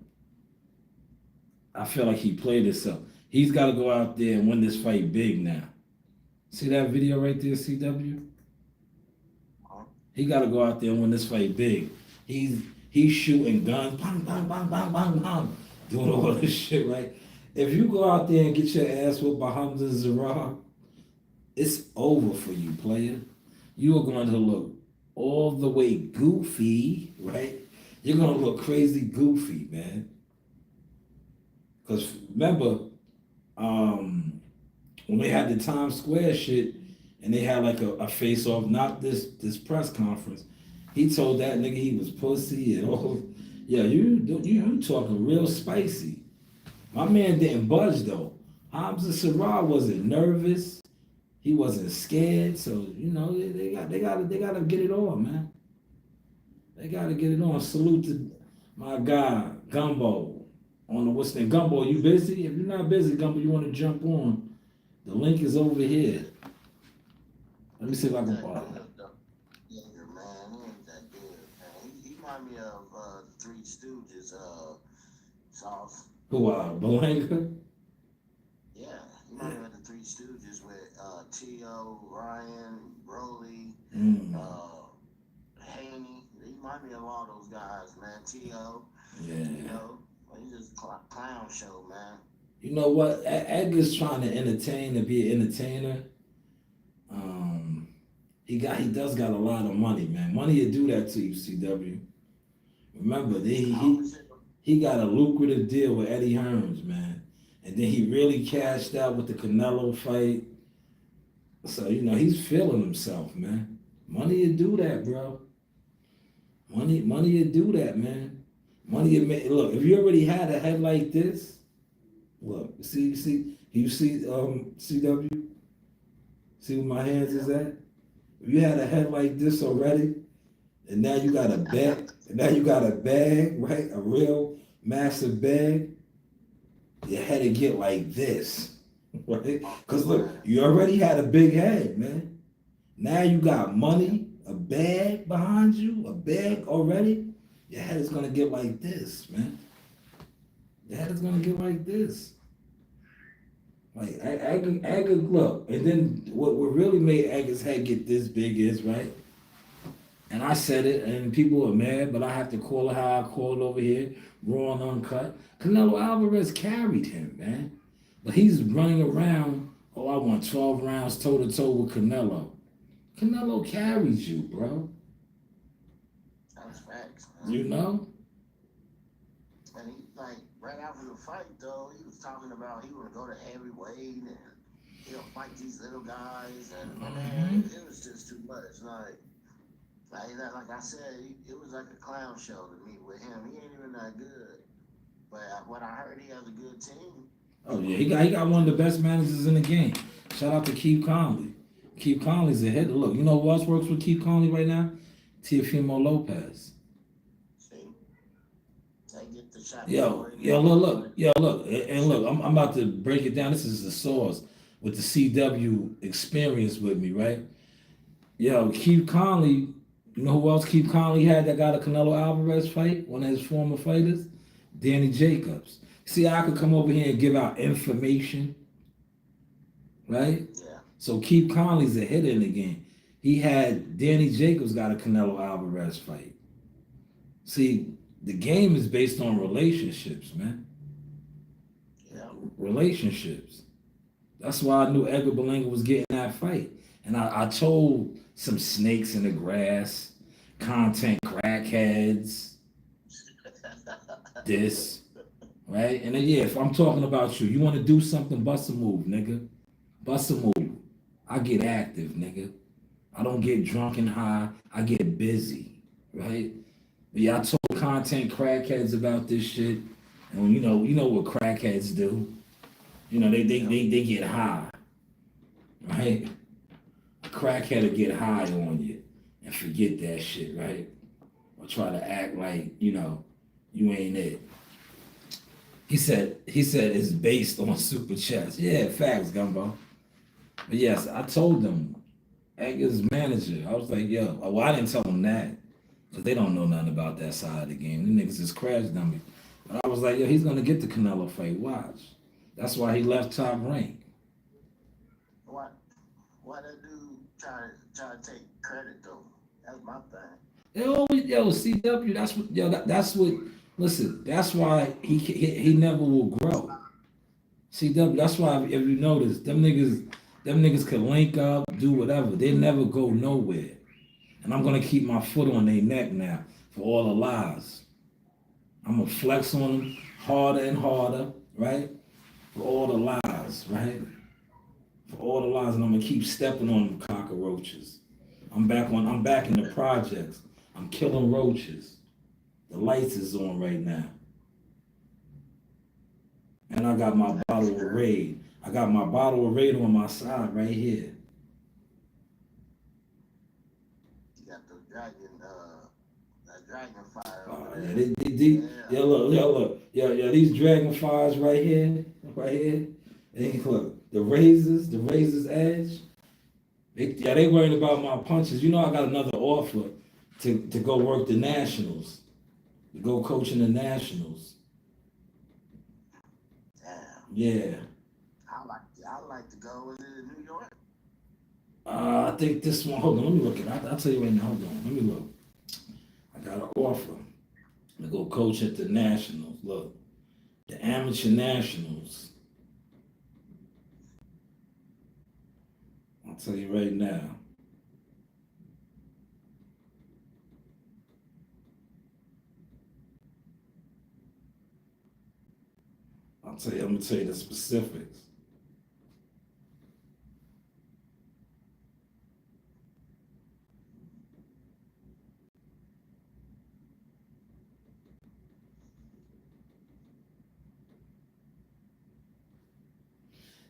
I feel like he played himself. He's got to go out there and win this fight big now. See that video right there, CW? He got to go out there and win this fight big. He's shooting guns, bang, bang, bang, bang, bang, bang, doing all this shit, right? If you go out there and get your ass with Hamza Zarah, it's over for you, player. You are going to look all the way goofy, right? You're going to look crazy goofy, man. Because remember, when they had the Times Square shit and they had like a face-off, not this press conference, he told that nigga he was pussy and all. Yeah, you talking real spicy. My man didn't budge though. Hamza Zarah wasn't nervous. He wasn't scared. So they gotta get it on, man. They gotta get it on. Salute to my guy, Gumbo. On the what's name? Gumbo, you busy? If you're not busy, Gumbo, you wanna jump on. The link is over here. Let me see if I can follow. Yeah, man, he ain't that good, man. He remind me of Three Stooges, Sauce. Who Belanga? Yeah, he remind me of the Three Stooges with T.O., Ryan, Broly, Haney. He remind me of all those guys, man. T.O., Yeah. you know, he's just a clown show, man. You know what? Edgar's trying to entertain and be an entertainer. He does got a lot of money, man. Money will do that to you, CW. Remember, he got a lucrative deal with Eddie Hearns, man. And then he really cashed out with the Canelo fight. So, you know, he's feeling himself, man. Money will do that, bro. Money will do that, man. Money will make, look, if you already had a head like this, look, see, CW? See where my hands is at? If you had a head like this already, and now you got a bag, right? A real massive bag, your head would get like this, right? Because look, you already had a big head, man. Now you got money, a bag behind you, a bag already. Your head is gonna get like this, man. Your head is gonna get like this. Like Edgar, look, and then what really made Edgar's head get this big is, right? And I said it, and people are mad, but I have to call it how I call it over here, raw and uncut. Canelo Alvarez carried him, man. But he's running around, oh, I want 12 rounds toe-to-toe with Canelo. Canelo carries you, bro. That's facts, man. You know? And he, like, right after the fight, though, he was talking about he would go to heavyweight and he'll fight these little guys. And, man, it was just too much. Like I said, it was like a clown show to me with him. He ain't even that good. But what I heard, he has a good team. Oh, yeah, he got one of the best managers in the game. Shout out to Keith Conley. Keith Conley's a hitter. Look, you know who else works with Keith Conley right now? Teofimo Lopez. See? They get the shot. Look. And look, I'm about to break it down. This is the source with the CW experience with me, right? Yo, Keith Conley, you know who else Keith Conley had that got a Canelo Alvarez fight? One of his former fighters? Danny Jacobs. See, I could come over here and give out information, right? Yeah. So Keith Conley's a hitter in the game. He had Danny Jacobs got a Canelo Alvarez fight. See, the game is based on relationships, man. Yeah. Relationships. That's why I knew Edgar Berlanga was getting that fight. And I told some snakes in the grass, content crackheads, this, right? And then, yeah, if I'm talking about you, you want to do something, bust a move, nigga. Bust a move. I get active, nigga. I don't get drunk and high. I get busy, right? But yeah, I told content crackheads about this shit. And you know what crackheads do. You know, they get high, right? A crackhead will get high on you and forget that shit, right? Or try to act like, you ain't it. He said it's based on super chats. Yeah, facts, Gumbo. But yes, I told them, Edgar's manager, I was like, yo, well, I didn't tell them that, because they don't know nothing about that side of the game. Them niggas just crash dummies. But I was like, yo, he's going to get the Canelo fight, watch. That's why he left Top Rank. Why that dude try to take credit, though? That's my thing. CW, that's what, listen, that's why he never will grow. CW, that's why, if you notice, them niggas could link up, do whatever. They never go nowhere. And I'm gonna keep my foot on their neck now for all the lies. I'm gonna flex on them harder and harder, right? For all the lies, right? For all the lies, and I'm gonna keep stepping on them cockroaches. I'm back in the projects. I'm killing roaches. The lights is on right now. And I got my bottle of Raid. I got my bottle of Raid on my side right here. You got the dragon That dragonfire Oh, over yeah, there. yeah, look, yeah, these dragonflies right here. Hey, look, the razors edge. They worried about my punches. You know, I got another offer to go work the Nationals, to go coach in the Nationals. Damn. Yeah. I like to go. Was it in New York? I think this one. Hold on, let me look it. I'll tell you right now. Hold on, let me look. I got an offer to go coach at the Nationals. Look, the Amateur Nationals. I'll tell you right now. I'm gonna tell you the specifics.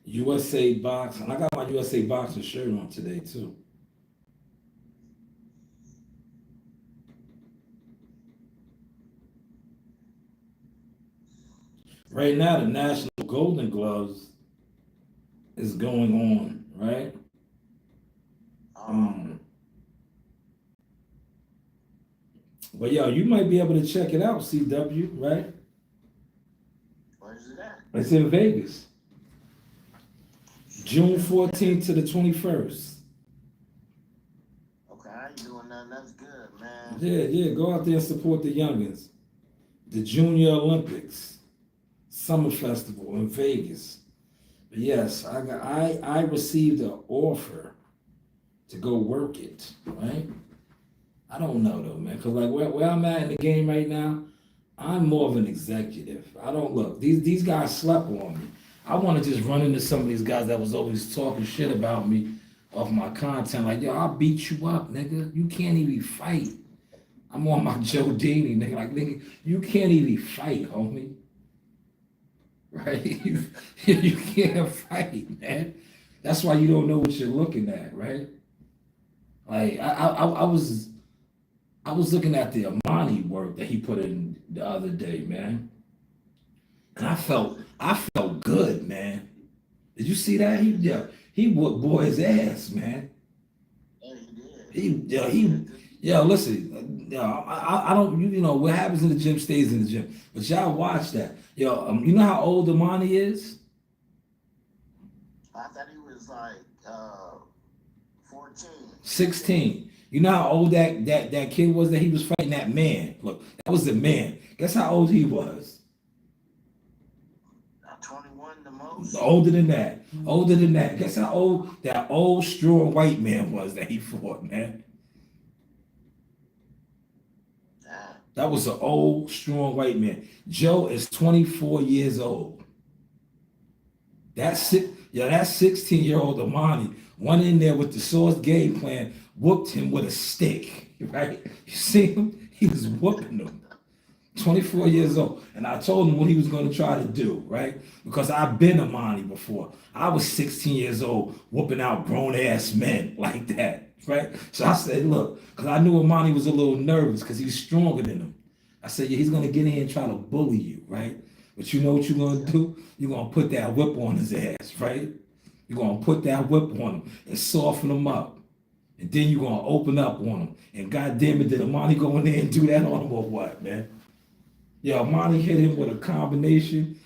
USA Boxing. I got my USA Boxing shirt on today too. Right now, the National Golden Gloves is going on, right? But yo, you might be able to check it out, CW, right? Where's it at? It's in Vegas. June 14th to the 21st. Okay, I ain't doing nothing. That's good, man. Yeah, go out there and support the youngins. The Junior Olympics Summer Festival in Vegas. But yes, I received an offer to go work it, right? I don't know though, man, because like where I'm at in the game right now, I'm more of an executive. I don't look, these guys slept on me. I want to just run into some of these guys that was always talking shit about me off my content. Like, yo, I'll beat you up, nigga. You can't even fight. I'm on my Joe Dini, nigga. Like, nigga, you can't even fight, homie. Right? You can't fight, man. That's why you don't know what you're looking at, right? Like, I was looking at the Amani work that he put in the other day, man. And I felt good, man. Did you see that? He whooped boy's ass, man. Yeah, he did. Listen, I don't, you know, what happens in the gym stays in the gym. But y'all watch that. Yo, you know how old Amani is? I thought he was like 14. 16. You know how old that kid was that he was fighting? That man. Look, that was the man. Guess how old he was? 21 the most. Older than that. Older than that. Guess how old that old strong white man was that he fought, man? That was an old strong white man. Joe is 24 years old. That 16-year-old Amani went in there with the source game plan, whooped him with a stick, right? You see him? He was whooping him. 24 years old. And I told him what he was going to try to do, right? Because I've been Amani before. I was 16 years old whooping out grown-ass men like that, right? So I said, look, because I knew Amani was a little nervous because he's stronger than him. I said, yeah, he's going to get in here and try to bully you, right? But you know what you're going to do? You're going to put that whip on his ass, right? You're going to put that whip on him and soften him up. And then you're going to open up on him. And goddamn it, did Amani go in there and do that on him or what, man? Yeah, Amani hit him with a combination.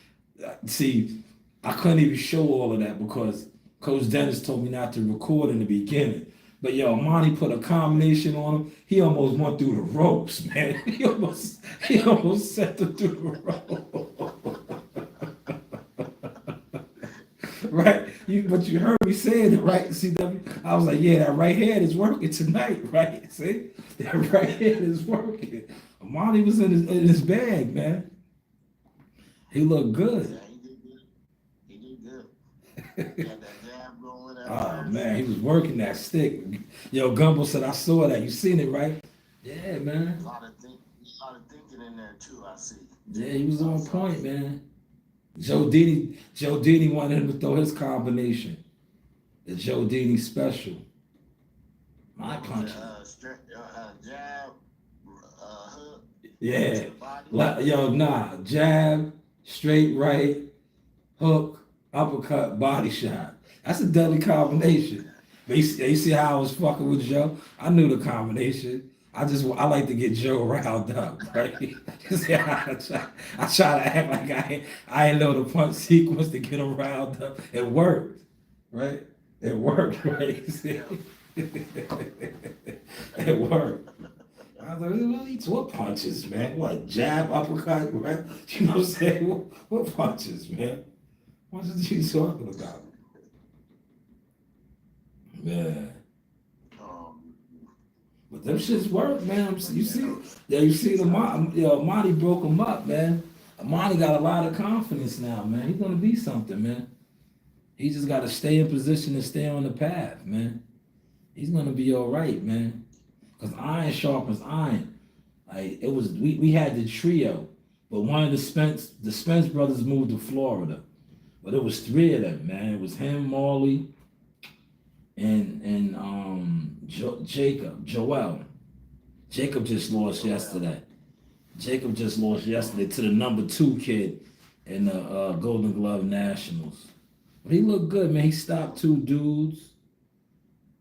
See, I couldn't even show all of that because Coach Dennis told me not to record in the beginning. But yo, Amani put a combination on him. He almost went through the ropes, man. He almost sent him through the ropes. Right? But you heard me saying it, right, CW? I was like, yeah, that right hand is working tonight, right? See? That right hand is working. Amani was in his bag, man. He looked good. Yeah, he did good. He got that jab going at Oh, first. man, he was working that stick. Yo, Gumbo said, I saw that. You seen it, right? Yeah, man. A lot of thinking in there, too, I see. Yeah, he was on point, man. Joe Dini wanted him to throw his combination. The Joe Dini special. My punch. Jab, Yeah. To the body. Yo, nah. Jab, straight right, hook, uppercut, body shot. That's a deadly combination. But you see how I was fucking with Joe? I knew the combination. I like to get Joe riled up, right? You see how I try to act like I ain't know the punch sequence to get him riled up. It worked, right? It worked, right? You see? It worked. I was like, what punches, man? What, jab, uppercut, right? You know what I'm saying? What punches, man? What are you talking about? Man. Um, But them shits work, man. You see, yeah, you see the Amani broke him up, man. Amani got a lot of confidence now, man. He's gonna be something, man. He just gotta stay in position and stay on the path, man. He's gonna be all right, man. Cause iron sharpens iron. Like it was, we had the trio, but one of the Spence brothers moved to Florida. But it was three of them, man. It was him, Marley, and Joel. Jacob just lost yesterday. Jacob just lost yesterday to the number 2 kid in the Golden Glove Nationals. But he looked good, man. He stopped 2 dudes,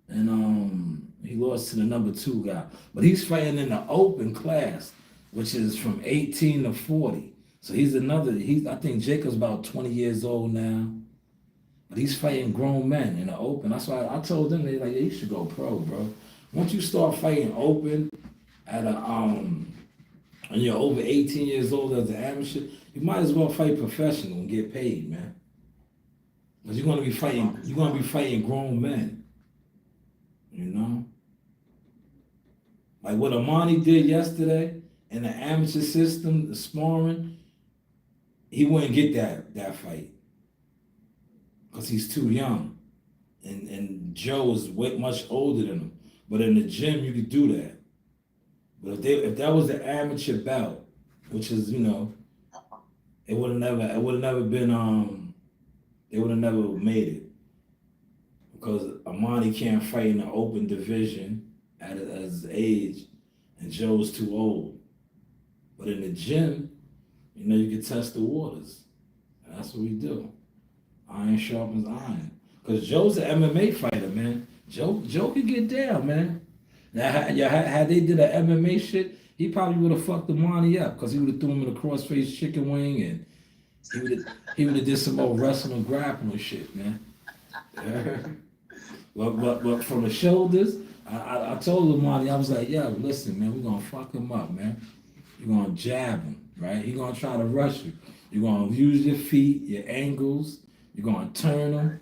and he lost to the number 2 guy. But he's fighting in the open class, which is from 18 to 40. So I think Jacob's about 20 years old now. But he's fighting grown men in the open. That's why I told them, they like, yeah, you should go pro, bro. Once you start fighting open at and you're over 18 years old as an amateur, you might as well fight professional and get paid, man. Because you're gonna be fighting grown men. You know? Like what Amani did yesterday in the amateur system, the sparring, he wouldn't get that fight. Because he's too young. And Joe is much older than him. But in the gym, you could do that. But if that was an amateur bout, which is, it would have never been, they would have never made it. Because Amani can't fight in the open division at his age, and Joe's too old. But in the gym, you can test the waters. And that's what we do. Iron sharpens iron. Because Joe's an MMA fighter, man. Joe can get down, man. Now, had they did an MMA shit, he probably would have fucked Amani up because he would have threw him in a crossface chicken wing and he would have did some more wrestling grappling shit, man. But from the shoulders, I told Amani, I was like, yo, listen, man, we're gonna fuck him up, man. You're gonna jab him, right? He's gonna try to rush you. You're gonna use your feet, your angles. You're gonna turn him.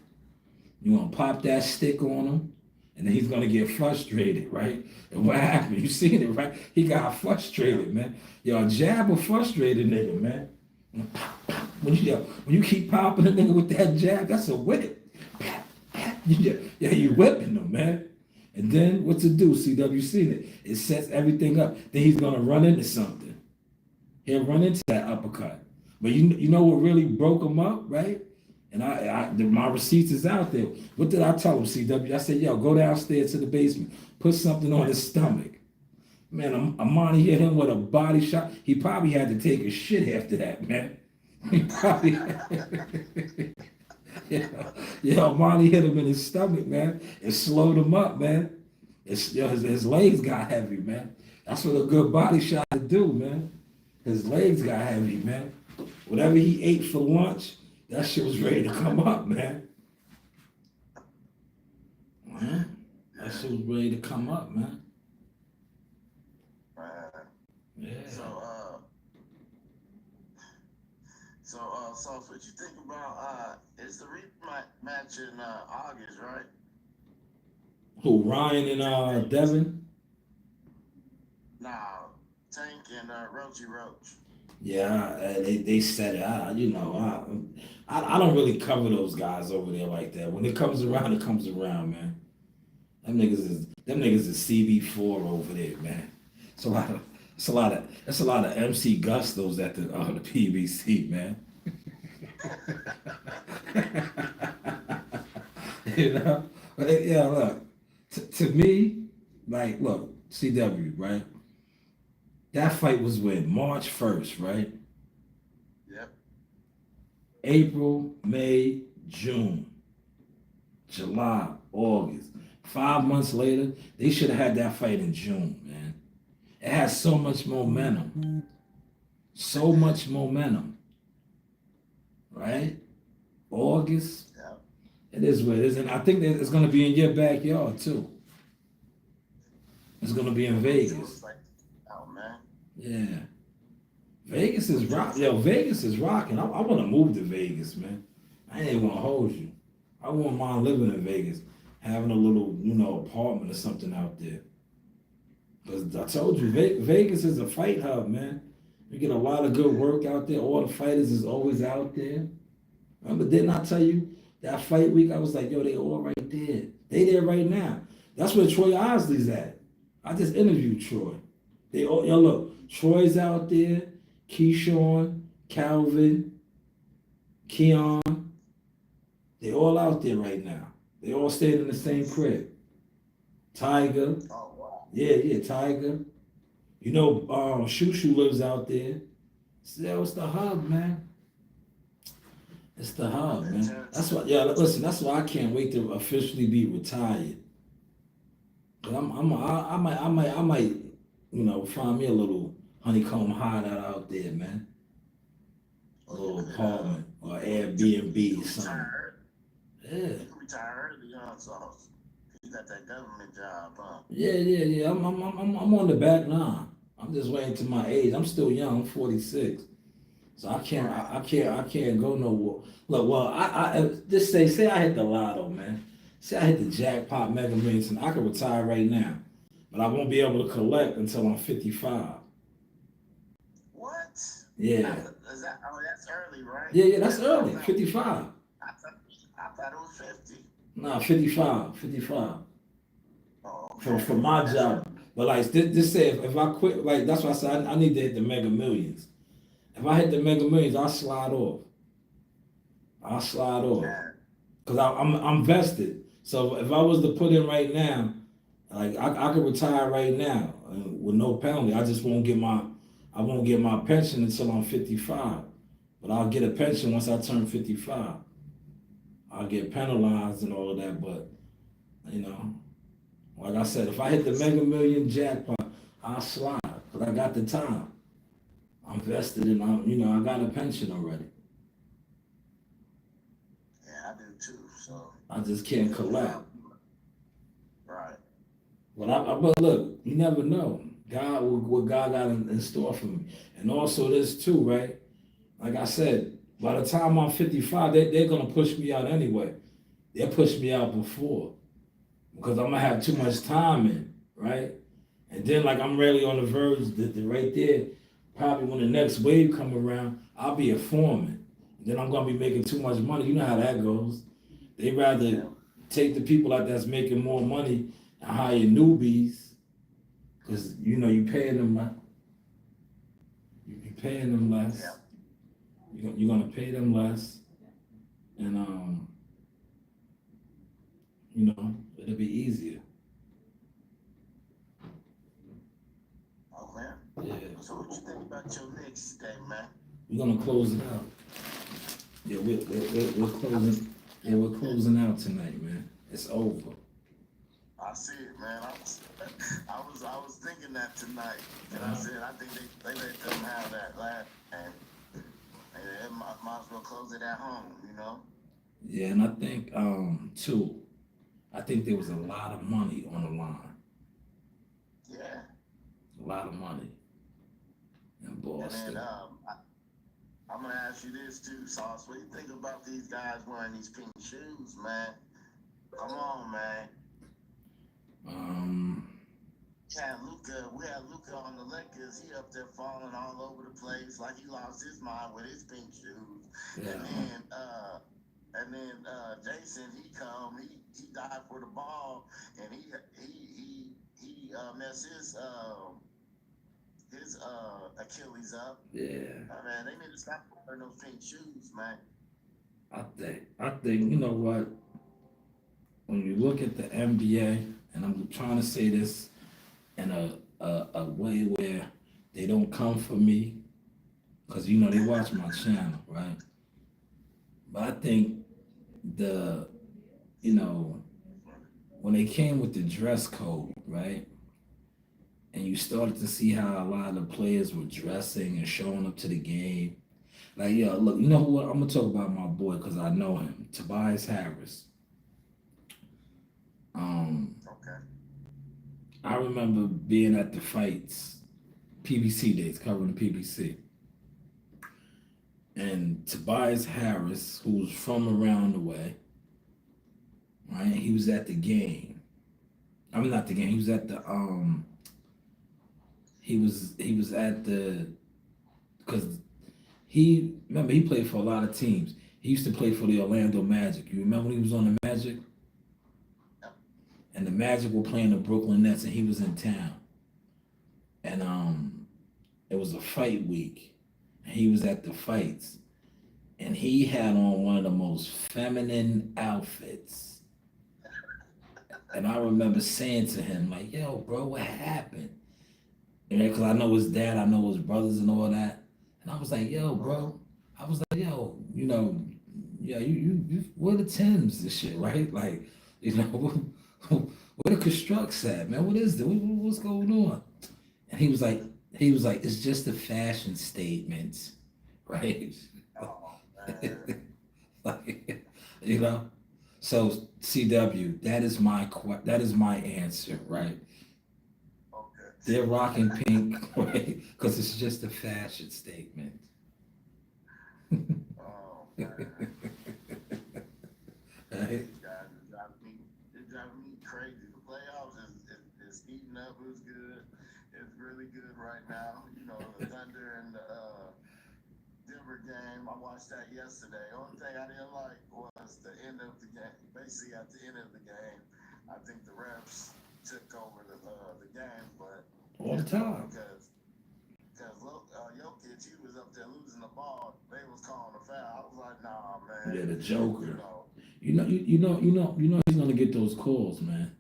You're gonna pop that stick on him. And then he's gonna get frustrated, right? And what happened? You seen it, right? He got frustrated, man. Yo, jab a frustrated nigga, man. When you keep popping a nigga with that jab, that's a whip. Yeah, you whipping him, man. And then what to do? CW seen it. It sets everything up. Then he's gonna run into something. He'll run into that uppercut. But you know what really broke him up, right? And my receipts is out there. What did I tell him, CW? I said, yo, go downstairs to the basement. Put something on his stomach. Man, Amani hit him with a body shot. He probably had to take a shit after that, man. He probably yeah, Amani hit him in his stomach, man. It slowed him up, man. His legs got heavy, man. That's what a good body shot to do, man. His legs got heavy, man. Whatever he ate for lunch, that shit was ready to come up, man. That shit was ready to come up, man. Yeah. So what you think about it's the rematch in August, right? Who, Ryan and Devin? Nah, Tank and Roachy Roach. Yeah, they said it. I don't really cover those guys over there like that. When it comes around, man. Them niggas is CB4 over there, man. It's a lot of MC Gustos at the PBC, man. Yeah, look. To me, like, look, CW, right? That fight was when March 1st, right? Yep. April, May, June, July, August. 5 months later, they should have had that fight in June, man. It has so much momentum. So much momentum. Right? August. Yep. It is what it is. And I think that it's going to be in your backyard, too. It's going to be in Vegas. Oh, man. Yeah. Vegas is rock. Yo, Vegas is rocking. I want to move to Vegas, man. I ain't gonna hold you. I wouldn't mind living in Vegas, having a little, apartment or something out there. Cause I told you, Vegas is a fight hub, man. You get a lot of good work out there. All the fighters is always out there. Remember, didn't I tell you that fight week? I was like, yo, they all right there. They there right now. That's where Troy Osley's at. I just interviewed Troy. They all, yo, look, Troy's out there. Keyshawn, Calvin, Keon, they all out there right now. They all stayed in the same crib. Tiger, Oh, wow. yeah, Tiger. Shushu lives out there. So it's the hub, man. It's the hub, man. That's why, listen, that's why I can't wait to officially be retired. But I might, find me a little honeycomb hideout out there, man. A little apartment or Airbnb or something. Yeah. You can retire early, so you got that government job, huh? Yeah. I'm on the back nine. I'm just waiting to my age. I'm still young. I'm 46, so I can't go nowhere. Look, well, I just say I hit the lotto, man. Say I hit the jackpot, Mega Millions, and I can retire right now, but I won't be able to collect until I'm 55. What? Yeah. That's early, right? Yeah, that's early. 55. I thought it was 50. Nah, 55. Oh, For my job. But like this say if I quit, like that's why I said I need to hit the Mega Millions. If I hit the Mega Millions, I'll slide off. Yeah. Cause I'm vested. So if I was to put in right now, like I could retire right now with no penalty. I just won't get my pension until I'm 55. But I'll get a pension once I turn 55. I'll get penalized and all of that, but like I said, if I hit the Mega Million jackpot, I'll slide. Cause I got the time. I'm vested and I got a pension already. Yeah, I do too. So I just can't collect. Right. But look, you never know. What God got in store for me. And also this too, right? Like I said, by the time I'm 55, they're gonna push me out anyway. They'll push me out before. Because I'm gonna have too much time in, right? And then like I'm really on the verge that right there, probably when the next wave come around, I'll be a foreman. Then I'm gonna be making too much money. You know how that goes. They rather take the people out that's making more money and hire newbies. Cause you paying them less. You paying them less. Yeah. You're gonna pay them less. And it'll be easier. Oh man. Yeah. So what you think about your Knicks today, man? We're gonna close it out. Yeah, we're closing. Yeah, we're closing out tonight, man. It's over. I see it, man. I was thinking that tonight, and I said I think they let them have that last, and they might as well close it at home, Yeah, and I think too. I think there was a lot of money on the line. Yeah. A lot of money in Boston. And then I'm gonna ask you this too, Sauce. What do you think about these guys wearing these pink shoes, man? Come on, man. We had Luka on the Lakers. He up there falling all over the place like he lost his mind with his pink shoes. Yeah. And then Jason, he died for the ball, and he messed his Achilles up. Yeah. Man, they need to stop wearing those pink shoes, man. I think you know what? When you look at the NBA, and I'm trying to say this in a way where They don't come for me because you know they watch my channel, right? But I think the you know when they came with the dress code, right? And you started to see how a lot of the players were dressing and showing up to the game. Like, yo, look, you know what? I'm gonna talk about my boy because I know him, Tobias Harris. Okay. I remember being at the fights, PBC days, covering the PBC. And Tobias Harris, who was from around the way, right? He was at the game. I mean, not the game. He was at the He was at the because he played for a lot of teams. He used to play for the Orlando Magic. You remember when he was on the Magic? And the Magic were playing the Brooklyn Nets, and he was in town. And it was a fight week. And he was at the fights, and he had on one of the most feminine outfits. And I remember saying to him, like, "Yo, bro, what happened?" And because I know his dad, I know his brothers, and all that. And I was like, "Yo, bro," I was like, "Yo, yeah, you where the Timbs and shit, right? Like, you know, where the constructs at, man? What is this? What's going on?" And he was like, "It's just a fashion statement, right?" Oh, man. Like, you know. So CW, that is my answer, right? Okay. They're rocking pink, right? Because it's just a fashion statement. Oh, man. Right? Guys, it's driving me crazy. The playoffs is heating up. It's good. It's really good right now. You know, the Thunder and the Denver game. I watched that yesterday. Only thing I didn't like was the end of the game. Basically, at the end of the game, I think the refs took over the game, but All the time. because Jokic, he was up there losing the ball. They was calling a foul. I was like, nah, man. Yeah, the You Joker. know, He's gonna get those calls, man.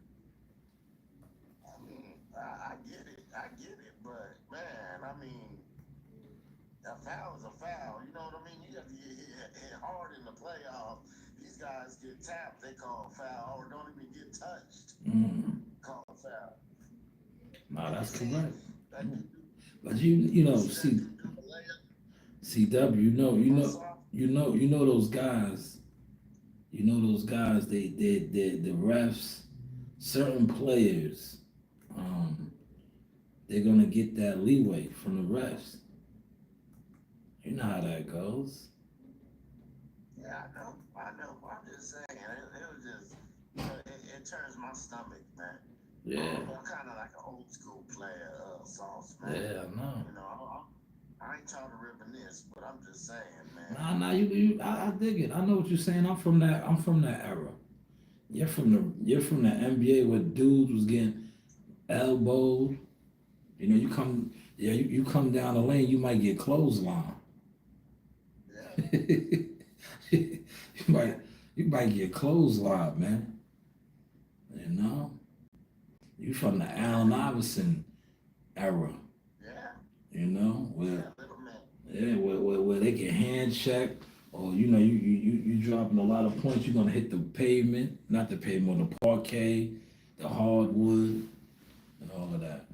I mean, I get it. I get it. But, man, I mean, a foul is a foul. You know what I mean? You have to get hit hard in the playoffs. These guys get tapped, they call a foul, or don't even get touched, call a foul. No, that's See, correct. that dude, But see that dude do a layup, CW, bust off. those guys. You know those guys. The refs, certain players, they're gonna get that leeway from the refs. You know how that goes. Yeah, I know. I'm just saying, it was just, you know, it turns my stomach, man. Yeah, I'm kind of like an old school player, Sauce, man. yeah, I know. You know, I ain't trying to reminisce, but I'm just saying, man. I dig it. I know what you're saying. I'm from that era. You're from the NBA where dudes was getting elbowed. You know, you come down the lane, you might get clothesline. Yeah. you might get clothesline, man. You know, you from the Allen Iverson era. Yeah. You know, Yeah, little man. where they can hand check, or you dropping a lot of points. You're gonna hit the pavement, not the pavement, the parquet, the hardwood, and all of that.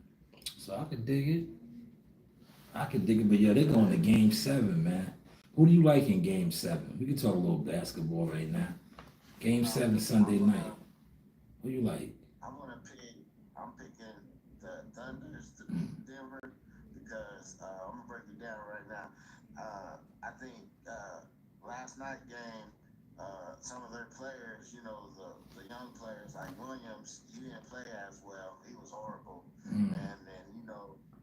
So I could dig it. But yeah, they're going to Game 7, man. Who do you like in Game 7? We can talk a little basketball right now. Game 7 Sunday night. Who you like? I'm picking the Thunders to beat Denver because I'm gonna break it down right now. I think last night game, some of their players, you know, the young players like Williams, he didn't play as well. He was horrible. And then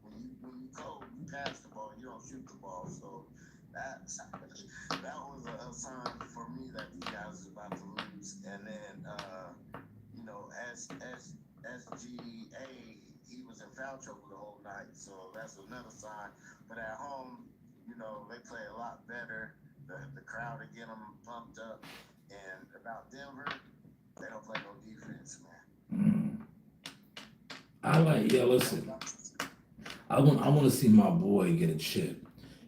when you go, you pass the ball, you don't shoot the ball. So that was a sign for me that these guys is about to lose. And then SGA, he was in foul trouble the whole night, so that's another sign. But at home, they play a lot better. The crowd to get them pumped up. And about Denver, they don't play no defense, man. Listen. I want to see my boy get a chip,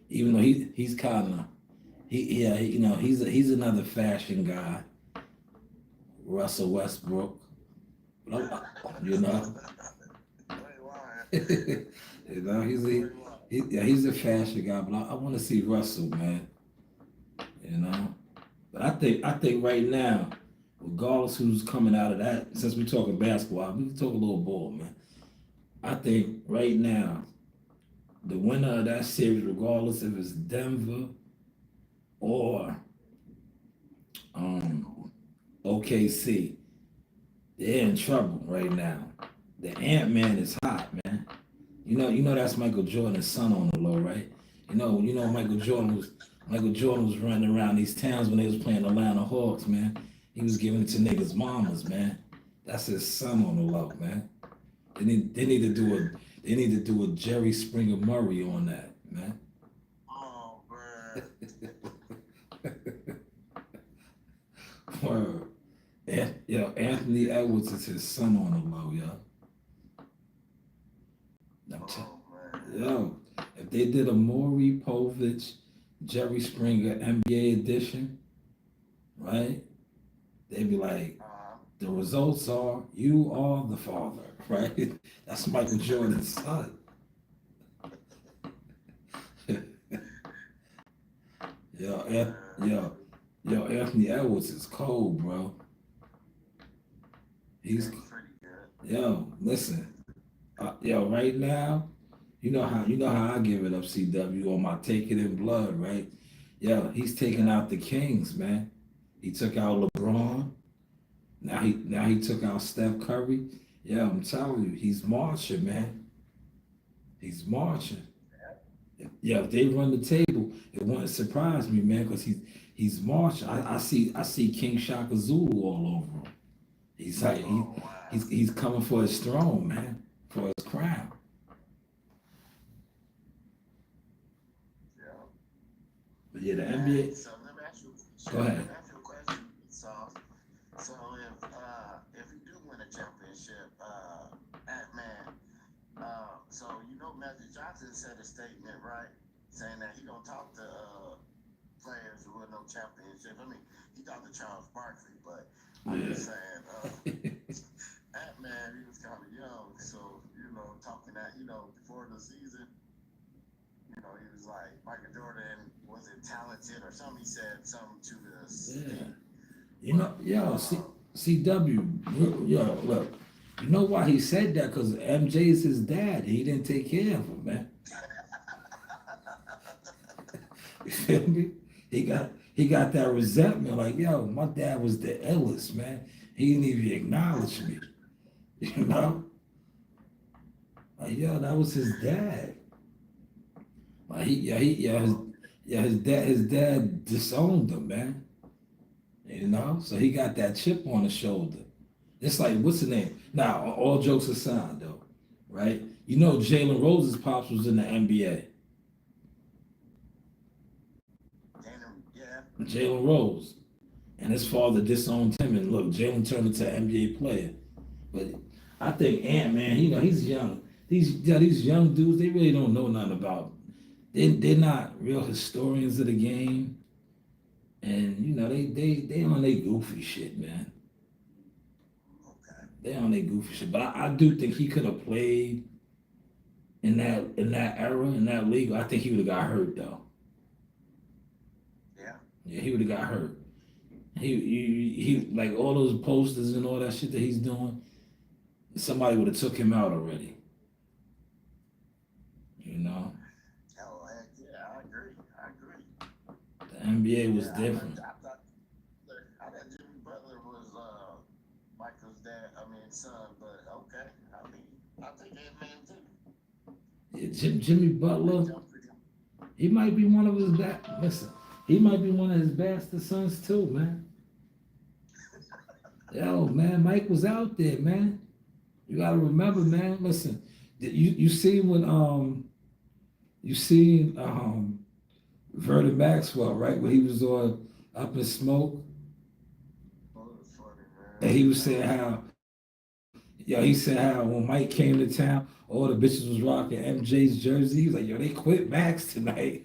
even though he's kind of you know he's another fashion guy, Russell Westbrook. You know, you know he's a fashion guy, but I want to see Russell, man. You know, but I think right now, regardless who's coming out of that, since we're talking basketball, we can talk a little ball, man. I think right now, the winner of that series, regardless if it's Denver or OKC, they're in trouble right now. The Ant-Man is hot, man. You know that's Michael Jordan's son on the low, right? You know Michael Jordan was running around these towns when they was playing Atlanta Hawks, man. He was giving it to niggas' mamas, man. That's his son on the low, man. They need to do a Jerry Springer Murray on that, man. Oh, man. Word. Anthony Edwards is his son on the low, yo. Oh, man. Yo, if they did a Maury Povich, Jerry Springer NBA edition, right? They'd be like, the results are you are the father, right? That's Michael Jordan's son. Yo, Anthony Edwards is cold, bro. He's pretty good. Yo, listen. Right now, you know how I give it up, CW, on my Take It in Blood, right? Yo, he's taking out the Kings, man. He took out LeBron. Now he took out Steph Curry. Yeah, I'm telling you, he's marching, man. He's marching. Yeah, if they run the table, it wouldn't surprise me, man, because he's marching. I see King Shaka Zulu all over him. He's like he's coming for his throne, man, for his crown. Yeah. But yeah, the NBA. So let me ask you. Go ahead. Let me ask you a question. So if you do win a championship, Ant-Man, so you know Magic Johnson said a statement, right, saying that he gonna talk to players who win no championship. I mean, he talked to Charles Barkley, but I'm just saying, Ant-Man, he was kind of young, so talking that before the season. He was like, Michael Jordan wasn't talented or something. He said something to the CW, look, you know why he said that? Because MJ is his dad. He didn't take care of him, man. You feel me? He got that resentment, like, yo, my dad was the illest, man. He didn't even acknowledge me. You know? Like, yo, that was his dad. Like his dad disowned him, man. You know, so he got that chip on his shoulder. It's like, what's the name? Now, all jokes aside, though, right? You know, Jalen Rose's pops was in the NBA. Jalen Rose, and his father disowned him, and look, Jalen turned into an NBA player. But I think Ant-Man, he's young. These young dudes, they really don't know nothing about. They're not real historians of the game, and they on their goofy shit, man. Okay. They on their goofy shit, but I do think he could have played in that era, in that league. I think he would have got hurt though. Yeah, he would have got hurt. He like all those posters and all that shit that he's doing. Somebody would have took him out already. You know. Oh, yeah, I agree. The NBA was different. I thought Jimmy Butler was Michael's son, but okay. I think Ant-Man too. Yeah, Jimmy Butler. He might be one of his listen. He might be one of his bastard sons too, man. Yo, man, Mike was out there, man. You gotta remember, man. Listen, you see when Vernon Maxwell, right? When he was on Up in Smoke, and he was saying how Yo, he said how when Mike came to town, all the bitches was rocking MJ's jersey. He was like, yo, they quit Max tonight.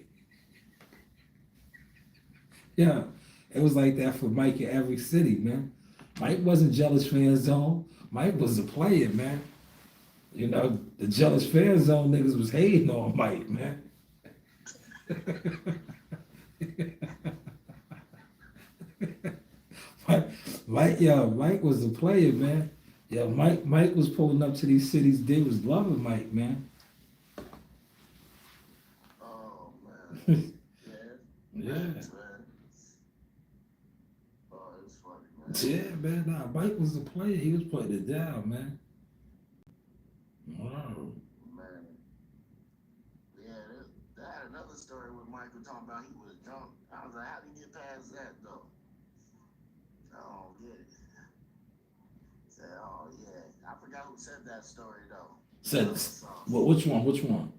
Yeah, it was like that for Mike in every city, man. Mike wasn't jealous fan zone. Mike was a player, man. You know, the jealous fan zone niggas was hating on Mike, man. Mike, Mike was a player, man. Yeah, Mike was pulling up to these cities. They was loving Mike, man. Oh man. Yeah. Yeah, Man. Oh, it's funny, man. yeah, man. Nah, Mike was a player. He was putting it down, man. Wow. Man. Yeah, they had another story with Michael talking about he was drunk. I was like, how did he get past that though? I don't get it. Said, oh yeah. I forgot who said that story though. Said, well, which one? Which one?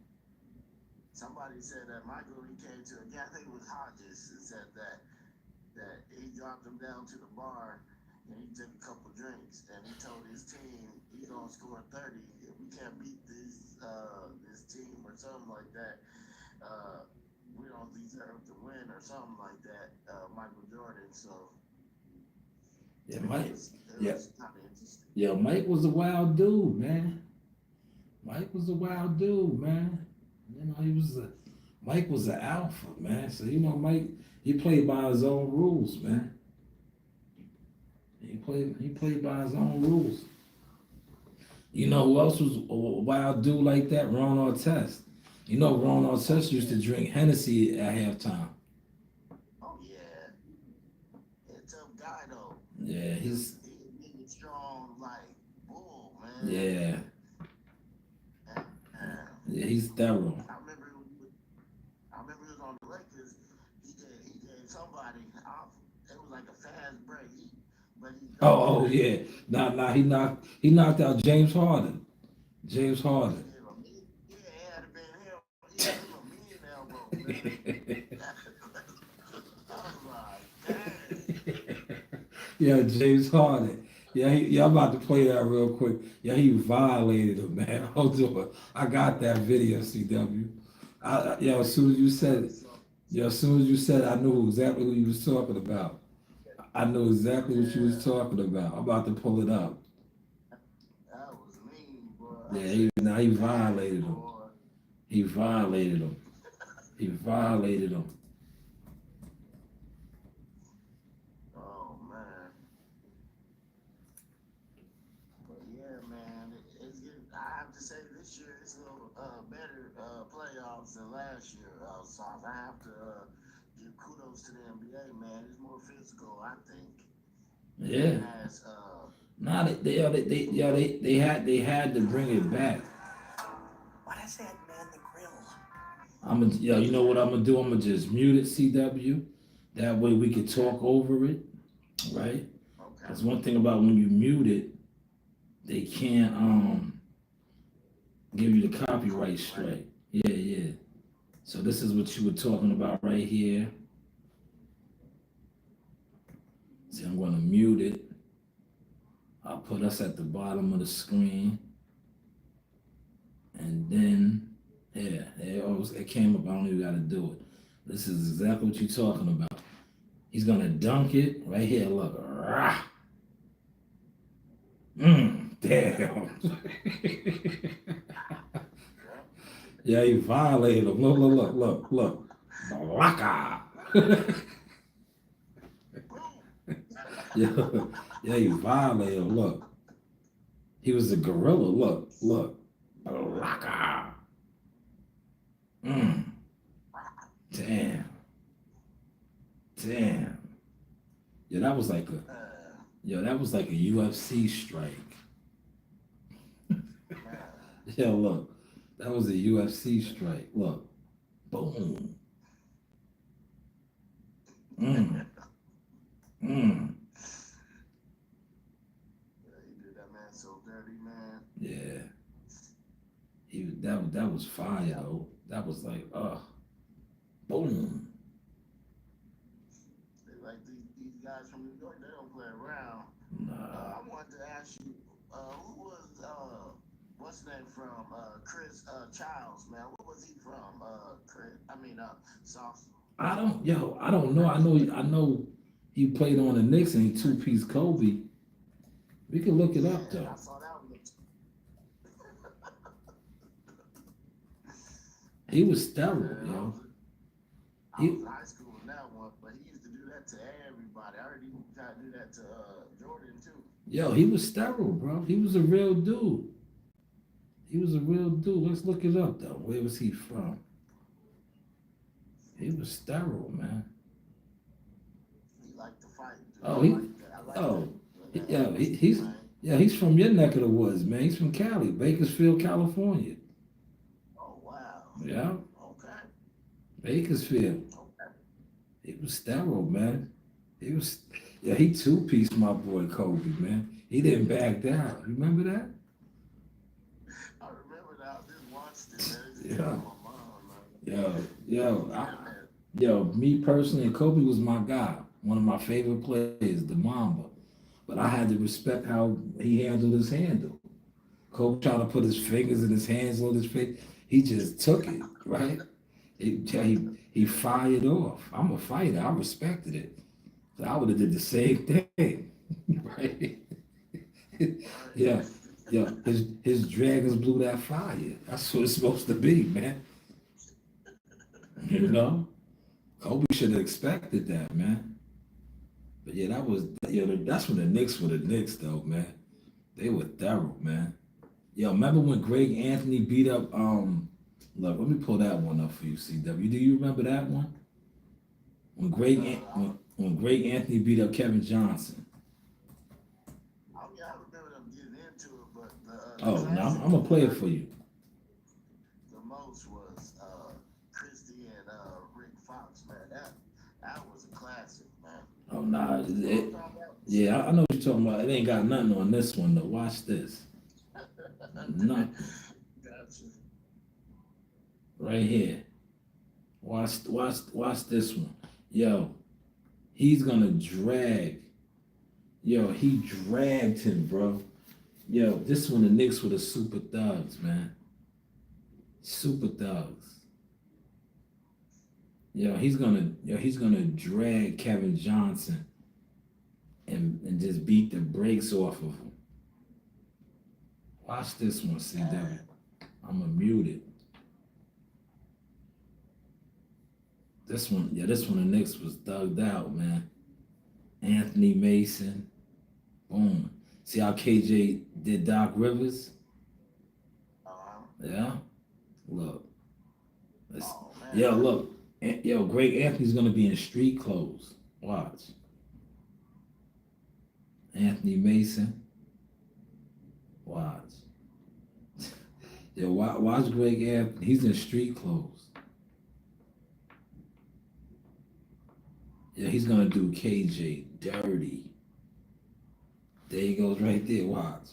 Somebody said that Michael, he came to, yeah, I think it was Hodges, who said that he dropped him down to the bar and he took a couple drinks and he told his team he's gonna score 30. If we can't beat this team or something like that, we don't deserve to win or something like that. Michael Jordan. So Yeah, Mike. it Yeah. was kind of interesting. Yeah, Mike was a wild dude, man. Mike was a wild dude, man. You know, Mike was an alpha, man. So, you know, Mike, he played by his own rules, man. He played by his own rules. You know who else was a wild dude like that? Ron Artest. You know, Ron Artest used to drink Hennessy at halftime. Oh yeah, it's a tough guy though. Yeah, He's strong like bull, man. yeah, And, yeah, he's thorough. I remember he was on the Lakers. He gave somebody off. It was like a fast break. Oh yeah. Nah, he knocked out James Harden. James Harden. Yeah, it had been him. He had him a mean elbow, man. I was like, dang. Yeah, James Harden. Yeah, I'm about to play that real quick. Yeah, he violated him, man. Hold on. I got that video, CW. As soon as you said it, as soon as you said it, I knew exactly who you was talking about. I knew exactly what you was talking about. I'm about to pull it up. That was mean, boy. Yeah, he violated him. Boy. He violated him. He violated him. Oh man. But yeah, man, it's getting. I have to say this year it's a little better playoffs than last year. So I have to give kudos to the NBA, man. It's more physical, I think. Yeah. As Nah, they had to bring it back. Why'd I say I'd man the grill? You know what I'm gonna do? I'm gonna just mute it, CW. That way we can talk over it, right? okay. That's one thing about when you mute it, they can't give you the copyright straight. Yeah. So this is what you were talking about right here. See, I'm gonna mute it. I'll put us at the bottom of the screen. And then, it came up. I don't even gotta do it. This is exactly what you're talking about. He's gonna dunk it right here. Look. Rah. Damn. Yeah, he violated him. Look. Blocka. yeah, he violated him. Look. He was a gorilla. Look. Blocka. Damn. Yeah, that was like a UFC strike. Yeah, look. That was a UFC strike. Look. Boom. Yeah, he did that man so dirty, man. Yeah. That was fire though. That was like, boom. They like these guys from New York, they don't play around. Nah. I wanted to ask you, who was what's the name from Chris Childs, man? What was he from? Chris, Sauce. I don't know. I know he played on the Knicks and he two-piece Kobe. We can look it up Yeah, though. I saw that one. He was sterile, Yeah, yo. I He, was in high school in that one, but he used to do that to everybody. I heard he tried to do that to Jordan too. he was sterile, bro. He was a real dude. He was a real dude. Let's look it up though. Where was he from? He was sterile, man. He liked to fight. Dude. Oh, I like that. I like oh, that. he's Man. he's from your neck of the woods, man. He's from Cali, Bakersfield, California. Oh wow. Yeah, Okay. Bakersfield. Okay. He was sterile, man. He two-piece my boy Kobe, man. He didn't back down. You remember that? I remember that. I just watched it, man. It just Yeah. came on my mind, man. Me personally, Kobe was my guy. One of my favorite players, the Mamba. But I had to respect how he handled his handle. Kobe trying to put his fingers and his hands on his face. He just took it, right? He fired off. I'm a fighter. I respected it. So I would have did the same thing, right? yeah, yeah. His dragons blew that fire. That's what it's supposed to be, man. You know, Kobe should have expected that, man. But yeah, that's when the Knicks were the Knicks, though, man. They were thorough, man. Yo, remember when Greg Anthony beat up look, let me pull that one up for you, CW. Do you remember that one? When when Greg Anthony beat up Kevin Johnson. I remember them getting into it, but Oh, no, I'm gonna play it for you. the most was Christie and Rick Fox, man. That was a classic, man. Oh, nah. Yeah, I know what you're talking about. It ain't got nothing on this one, though. Watch this. Nothing. Gotcha. Right here. Watch this one. Yo, he's gonna drag. Yo, he dragged him, bro. Yo, this one, the Knicks were the super thugs, man. Super thugs. Yo, he's gonna drag Kevin Johnson and just beat the brakes off of him. Watch this one, CW. I'ma mute it. This one, the Knicks was thugged out, man. Anthony Mason. Boom. See how KJ did Doc Rivers? Yeah? Look. Look. Yo, Greg Anthony's gonna be in street clothes. Watch. Anthony Mason. Watch. Yo, watch Greg Anthony. He's in street clothes. Yeah, he's gonna do KJ dirty. There he goes right there. Watch.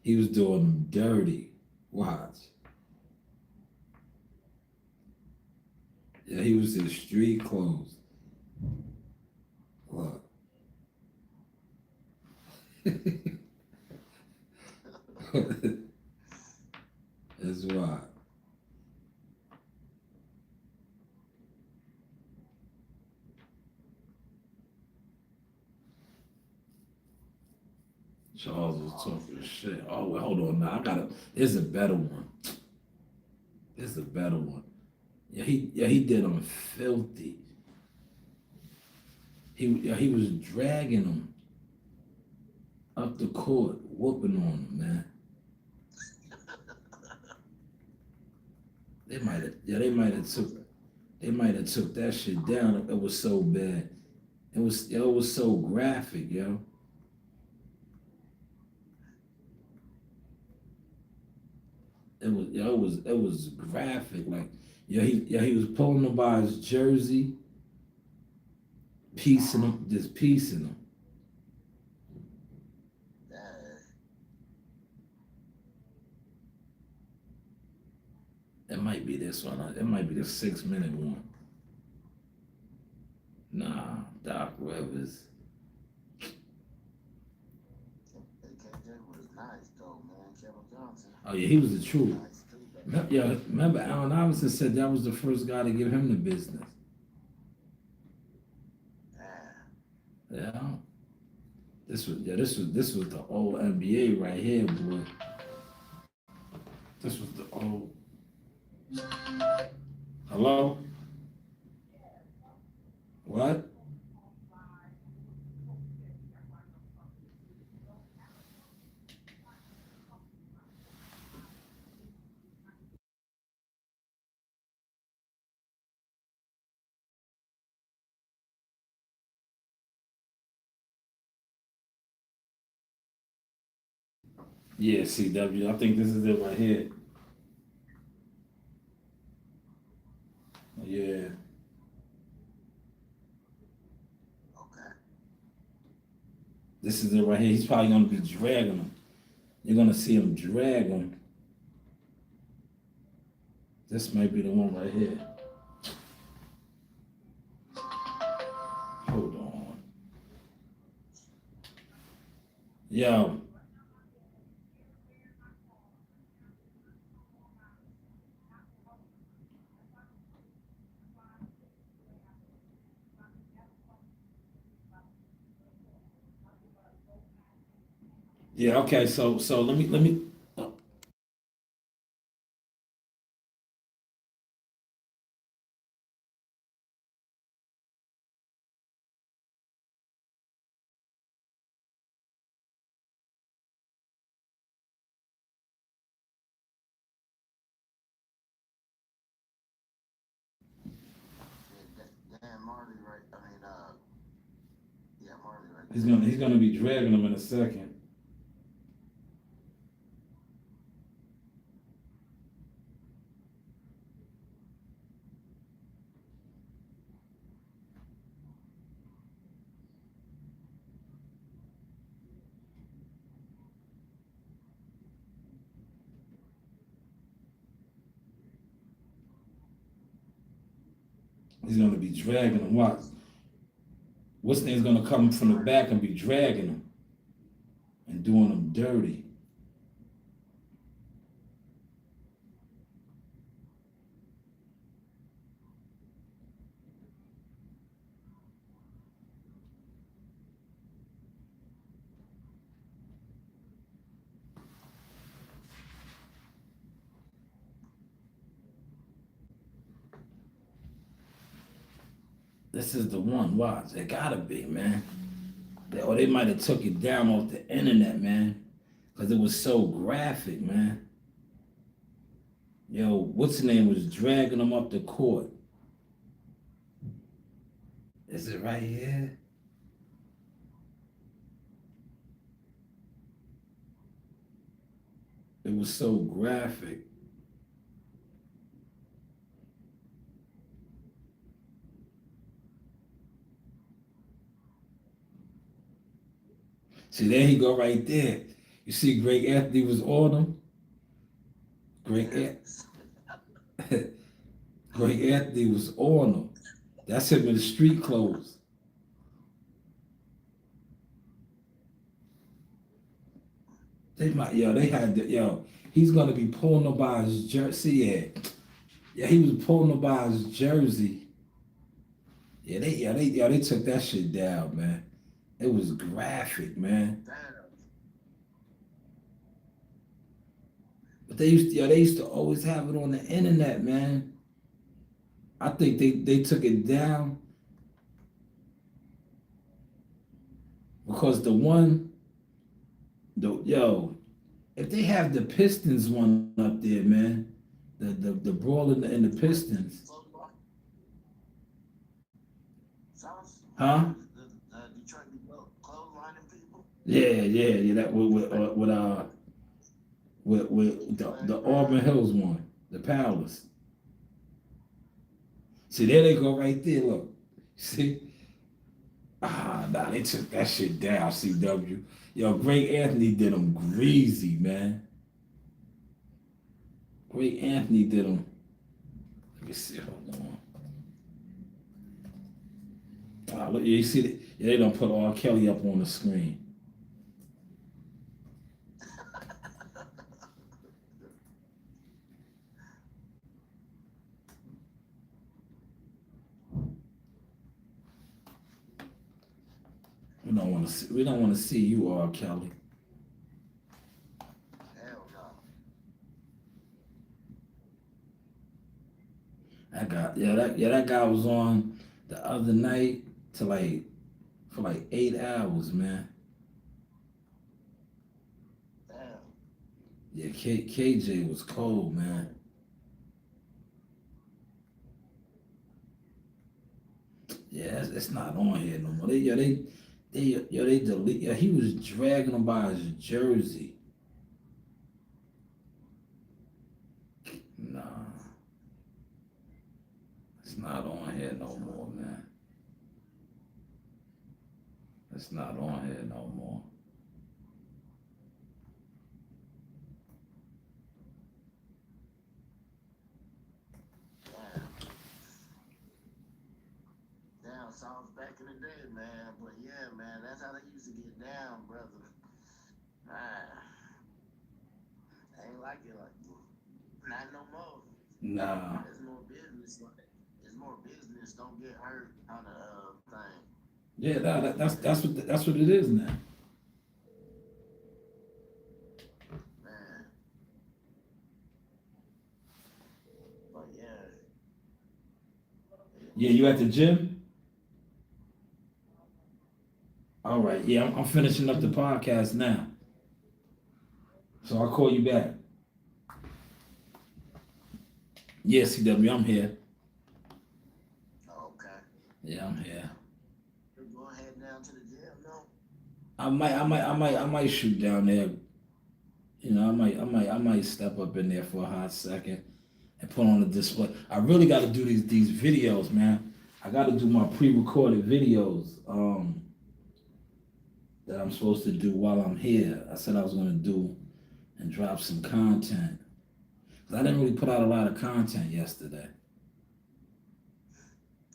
He was doing him dirty. Watch. Yeah, he was in street clothes. Look. That's right. Charles was talking shit. Oh, well, hold on now. There's a better one. There's a better one. Yeah, he did him filthy. He was dragging him up the court, whooping on him, man. They might have took that shit down. It was so bad. It was so graphic, yo. It was graphic. Like, he was pulling him by his jersey, piecing him, just piecing him. It might be this one. It might be the 6-minute one. Nah, Doc Rivers. KJ was nice though, man. Kevin Oh yeah, he was the truth. Yeah, remember Allen Iverson said that was the first guy to give him the business. Yeah. This was the old NBA right here, boy. This was the old. Hello? What? Yeah, CW. I think this is it right here. Yeah. Okay. This is it right here. He's probably gonna be dragging him. You're gonna see him drag him. This might be the one right here. Hold on. Yo. Yeah, okay, so let me Yeah, Dan Marley, right? I mean, yeah, Marley, right he's gonna be dragging him in a second. He's gonna be dragging him. Watch. What's name's gonna come from the back and be dragging him and doing him dirty. This is the one. Watch. It gotta be, man. Or they might have took it down off the internet, man. Cause it was so graphic, man. Yo, what's the name was dragging him up the court. Is it right here? It was so graphic. See, there he go right there. You see, Greg Anthony was on him. Greg, Greg Anthony was on him. That's him in the street clothes. They had he's gonna be pulling him by his jersey. Yeah, he was pulling him by his jersey. They took that shit down, man. It was graphic, man. Damn. But they used to always have it on the internet, man. I think they took it down because if they have the Pistons one up there, man, the brawl in the Pistons, huh? The Detroit clotheslining people. Yeah. That with the Auburn Hills one, the Palace. See, there they go right there. Look, see. Nah, they took that shit down, CW. Yo, Greg Anthony did them greasy, man. Greg Anthony did them. Let me see, hold on. Look, you see, they don't put R. Kelly up on the screen. We don't want to see you, R. Kelly. Hell no. That guy was on the other night for 8 hours, man. Damn. Yeah, KJ was cold, man. Yeah, it's not on here no more. They delete. Yeah, he was dragging him by his jersey. Nah, it's not on here no more, man. It's not on here no more. Down south back in the day, man. But yeah, man, that's how they used to get down, brother. Man, ain't like it like not no more. Nah. There's more business. There's more business. Don't get hurt on the thing. Yeah, that's what it is now. Man. But yeah. Yeah, you at the gym? All right. Yeah, I'm finishing up the podcast now. So I'll call you back. Yeah, CW, I'm here. Okay. Yeah, I'm here. You're going head down to the gym, no? I might shoot down there. You know, I might step up in there for a hot second and put on the display. I really got to do these videos, man. I got to do my pre-recorded videos that I'm supposed to do while I'm here. I said I was going to do and drop some content. 'Cause I didn't really put out a lot of content yesterday.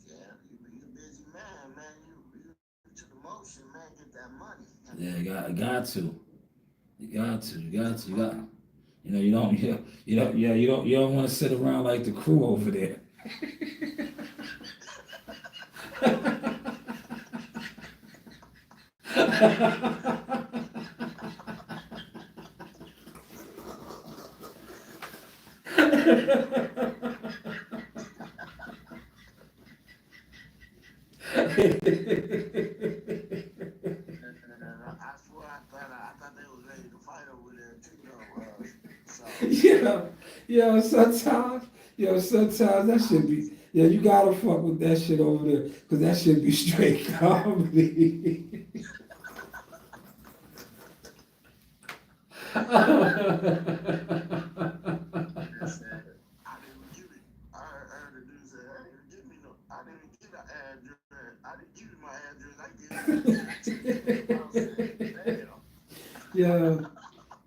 Yeah, you a busy man. You to the motion, man. Get that money. Yeah, got to. You got. You know, you don't want to sit around like the crew over there. I swear I thought they was ready to fight over there too, though. So Sometimes that should be, you gotta fuck with that shit over there, because that should be straight comedy. I didn't give it. I heard the dude say, I didn't give me no. I didn't give the address. I didn't give you my address. I gave it. I was saying,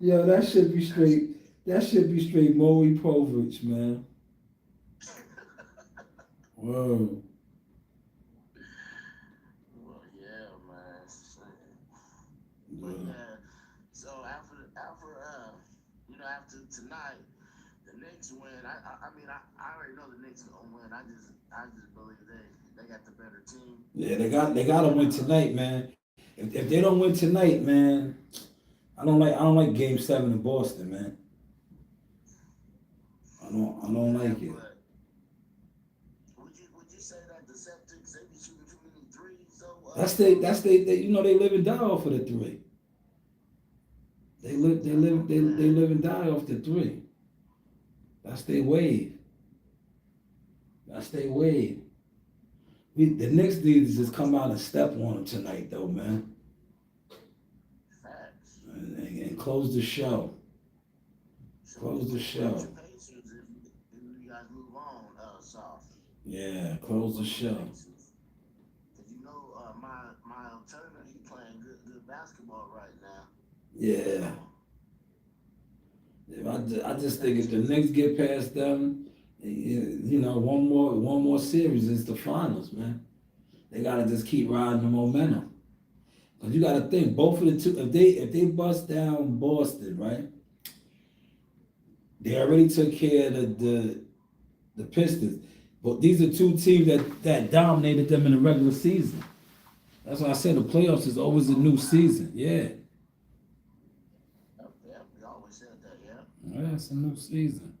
damn. That should be straight. That should be straight Maury Povich, man. Whoa. Well, yeah, man. But yeah. So after after tonight, the Knicks win. I mean, I already know the Knicks gonna win. I just believe they got the better team. Yeah, they got to win tonight, man. If they don't win tonight, man, I don't like Game 7 in Boston, man. I don't like it. But would you say that the Celtics, they be shooting too many threes? So That's they they live and die off of the three. They live and die off the three. That's their wave. The Knicks need to just come out and step on them tonight, though, man. Facts. And close the show. Close the show. If you guys move on, soft. Yeah, close the show. Because Miles Turner, he playing good basketball right now. Yeah. I just think if the Knicks get past them, one more series is the finals, man. They gotta just keep riding the momentum. Cause you gotta think both of the two. If they bust down Boston, right? They already took care of the Pistons, but these are two teams that dominated them in the regular season. That's why I said the playoffs is always a new season. Yeah. Yeah, we always said that, yeah. Yeah, it's a new season.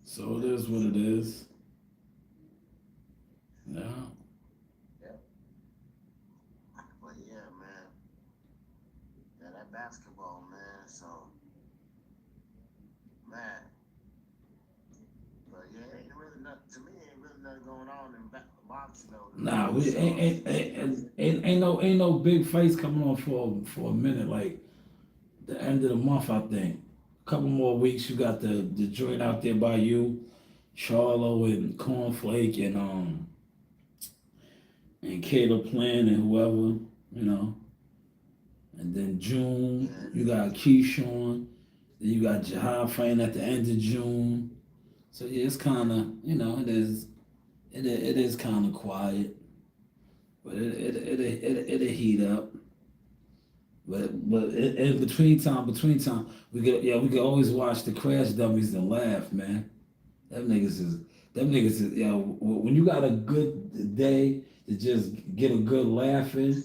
So it is what it is. Yeah. But yeah, man. Yeah, that basketball, man. So, man. But yeah, ain't really nothing to me. Ain't really nothing going on in boxing though. Nah, we ain't no big fights coming on for a minute. Like the end of the month, I think. A couple more weeks. You got the joint out there by you, Charlo and Cornflake and Caleb Plant and whoever, you know. And then June, you got Keyshawn. Then you got Jihad fighting at the end of June. So yeah, it's kind of, you know, it is kind of quiet, but it'll heat up. But in between time, we can always watch the Crash Dummies and laugh, man. Them niggas is, you know, when you got a good day to just get a good laugh in,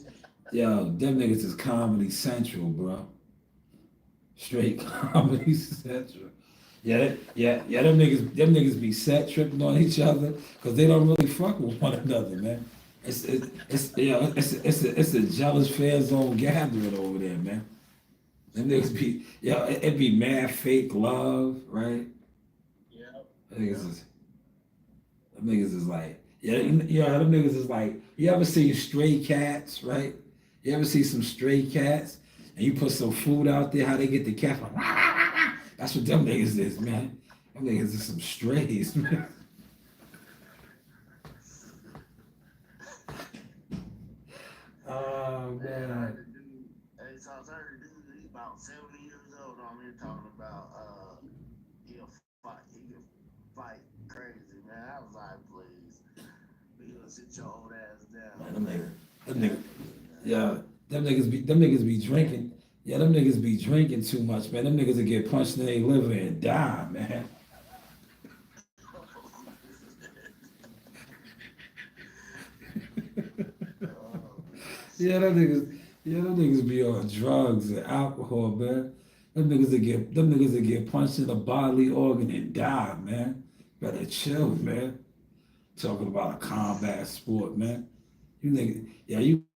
yo, them niggas is Comedy Central, bro. Straight Comedy Central. Them niggas be set tripping on each other because they don't really fuck with one another, man. It's a jealous fan zone gathering over there, man. Them niggas be, it be mad fake love, right? Yeah. Them niggas is like, them niggas is like, you ever see Stray Cats, right? You ever see some stray cats and you put some food out there, how they get the cat like, that's what them niggas is, man. Them niggas is some strays, man. Oh, man. Hey, so I heard the dude, he's about 70 years old. I'm here talking about, he'll fight crazy, man. I was like, please, you gonna sit your old ass down. Man, them niggas be drinking. Yeah, them niggas be drinking too much, man. Them niggas will get punched in their liver and die, man. Them niggas be on drugs and alcohol, man. Them niggas that get punched in the bodily organ and die, man. Better chill, man. Talking about a combat sport, man. You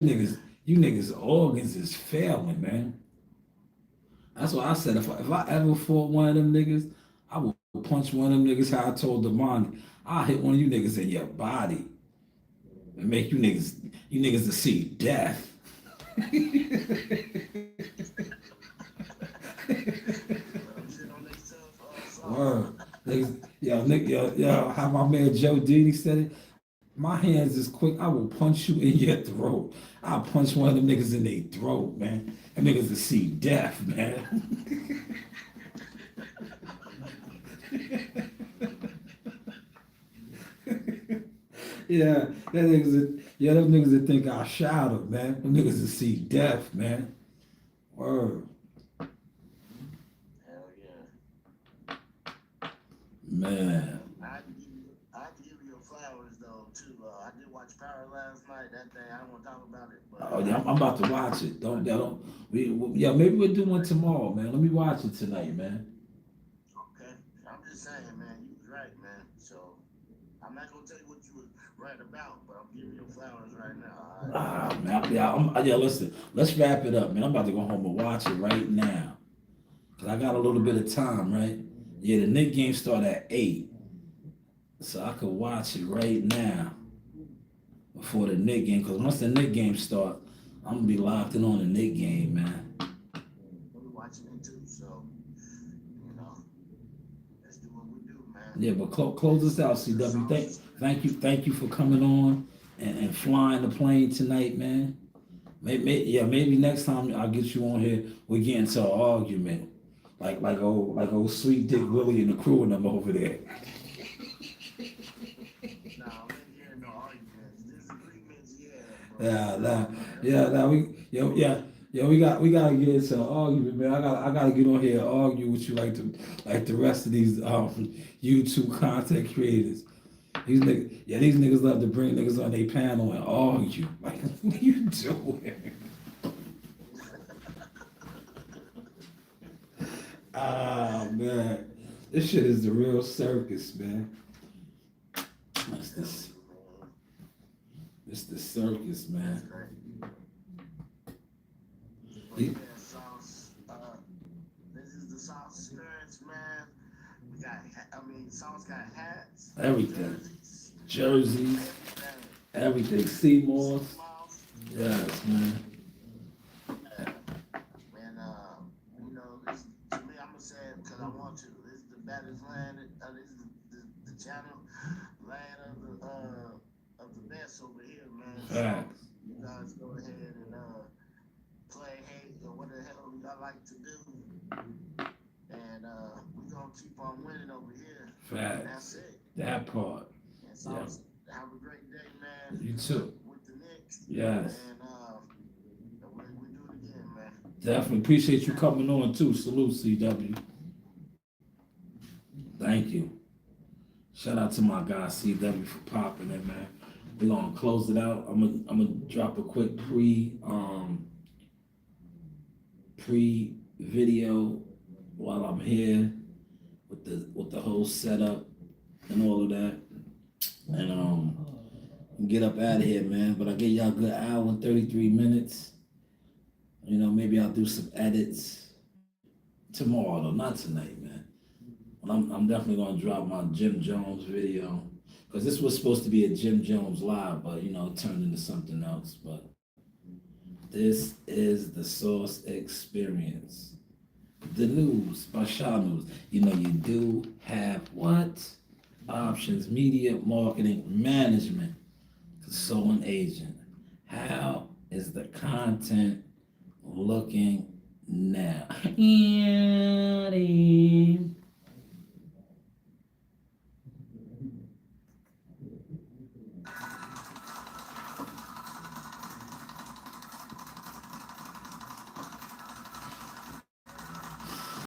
niggas organs is failing, man. That's what I said. If I ever fought one of them niggas, I would punch one of them niggas how I told Damani. I'll hit one of you niggas in your body and make you niggas to see death. Word. How my man Joe Didi said it. My hands is quick. I will punch you in your throat. I'll punch one of them niggas in their throat, man. Them niggas to see death, man. Them niggas that think I shot them, man. Them niggas to see death, man. Word. Hell yeah. Man. I have to give you your flowers though too. I did watch Power last night. That thing I don't want to talk about it. But, Oh yeah, I'm about to watch it. Maybe we'll do one tomorrow, man. Let me watch it tonight, man. Okay, I'm just saying, man. You was right, man. So I'm not gonna tell you what you was right about, but I'm giving you your flowers right now. All right? Listen. Let's wrap it up, man. I'm about to go home and watch it right now, cause I got a little bit of time, right? Yeah, the Knicks game start at 8, so I could watch it right now before the Knicks game. Cause once the Knicks game start, I'm gonna be locked in on the Knicks game, man. We're watching it too, so let's do what we do, man. Yeah, but close us out, CW. Thank you for coming on and flying the plane tonight, man. Maybe next time I'll get you on here. We get into an argument, like old Sweet Dick Willie and the crew and them over there. Nah, we ain't hearing no arguments. Disagreements, We gotta get into an argument, man. I gotta get on here and argue with you like the rest of these YouTube content creators. These niggas love to bring niggas on their panel and argue. Like, what are you doing? Ah, man. This shit is the real circus, man. It's the circus, man. Yeah, Sauce. This is the Sauce experience, man. We got, Sauce got hats, Everything. jerseys, Everything. Seymour's. Smalls. Yes, man. And this, to me, I'm gonna say it because I want to. This is the baddest land. This is the channel land of the best over here, man. Facts. So you guys go ahead and play hate or what the hell y'all like to do, and we gonna keep on winning over here. Facts. That's it. That part. And so have a great day, man. You too. With the Knicks. Yes. And we do it again, man. Definitely appreciate you coming on too. Salute, CW. Thank you. Shout out to my guy CW for popping it, man. We're gonna close it out. I'm gonna drop a quick pre video while I'm here with the whole setup and all of that. And get up out of here, man. But I give y'all a good hour and 33 minutes. You know, maybe I'll do some edits tomorrow, though, not tonight, man. But I'm definitely gonna drop my Jim Jones video. Because this was supposed to be a Jim Jones live, but you know, it turned into something else. But this is the Sauce Experience. The news by Shaw News. You know, you do have what? Options, media, marketing, management, consultant agent. How is the content looking now?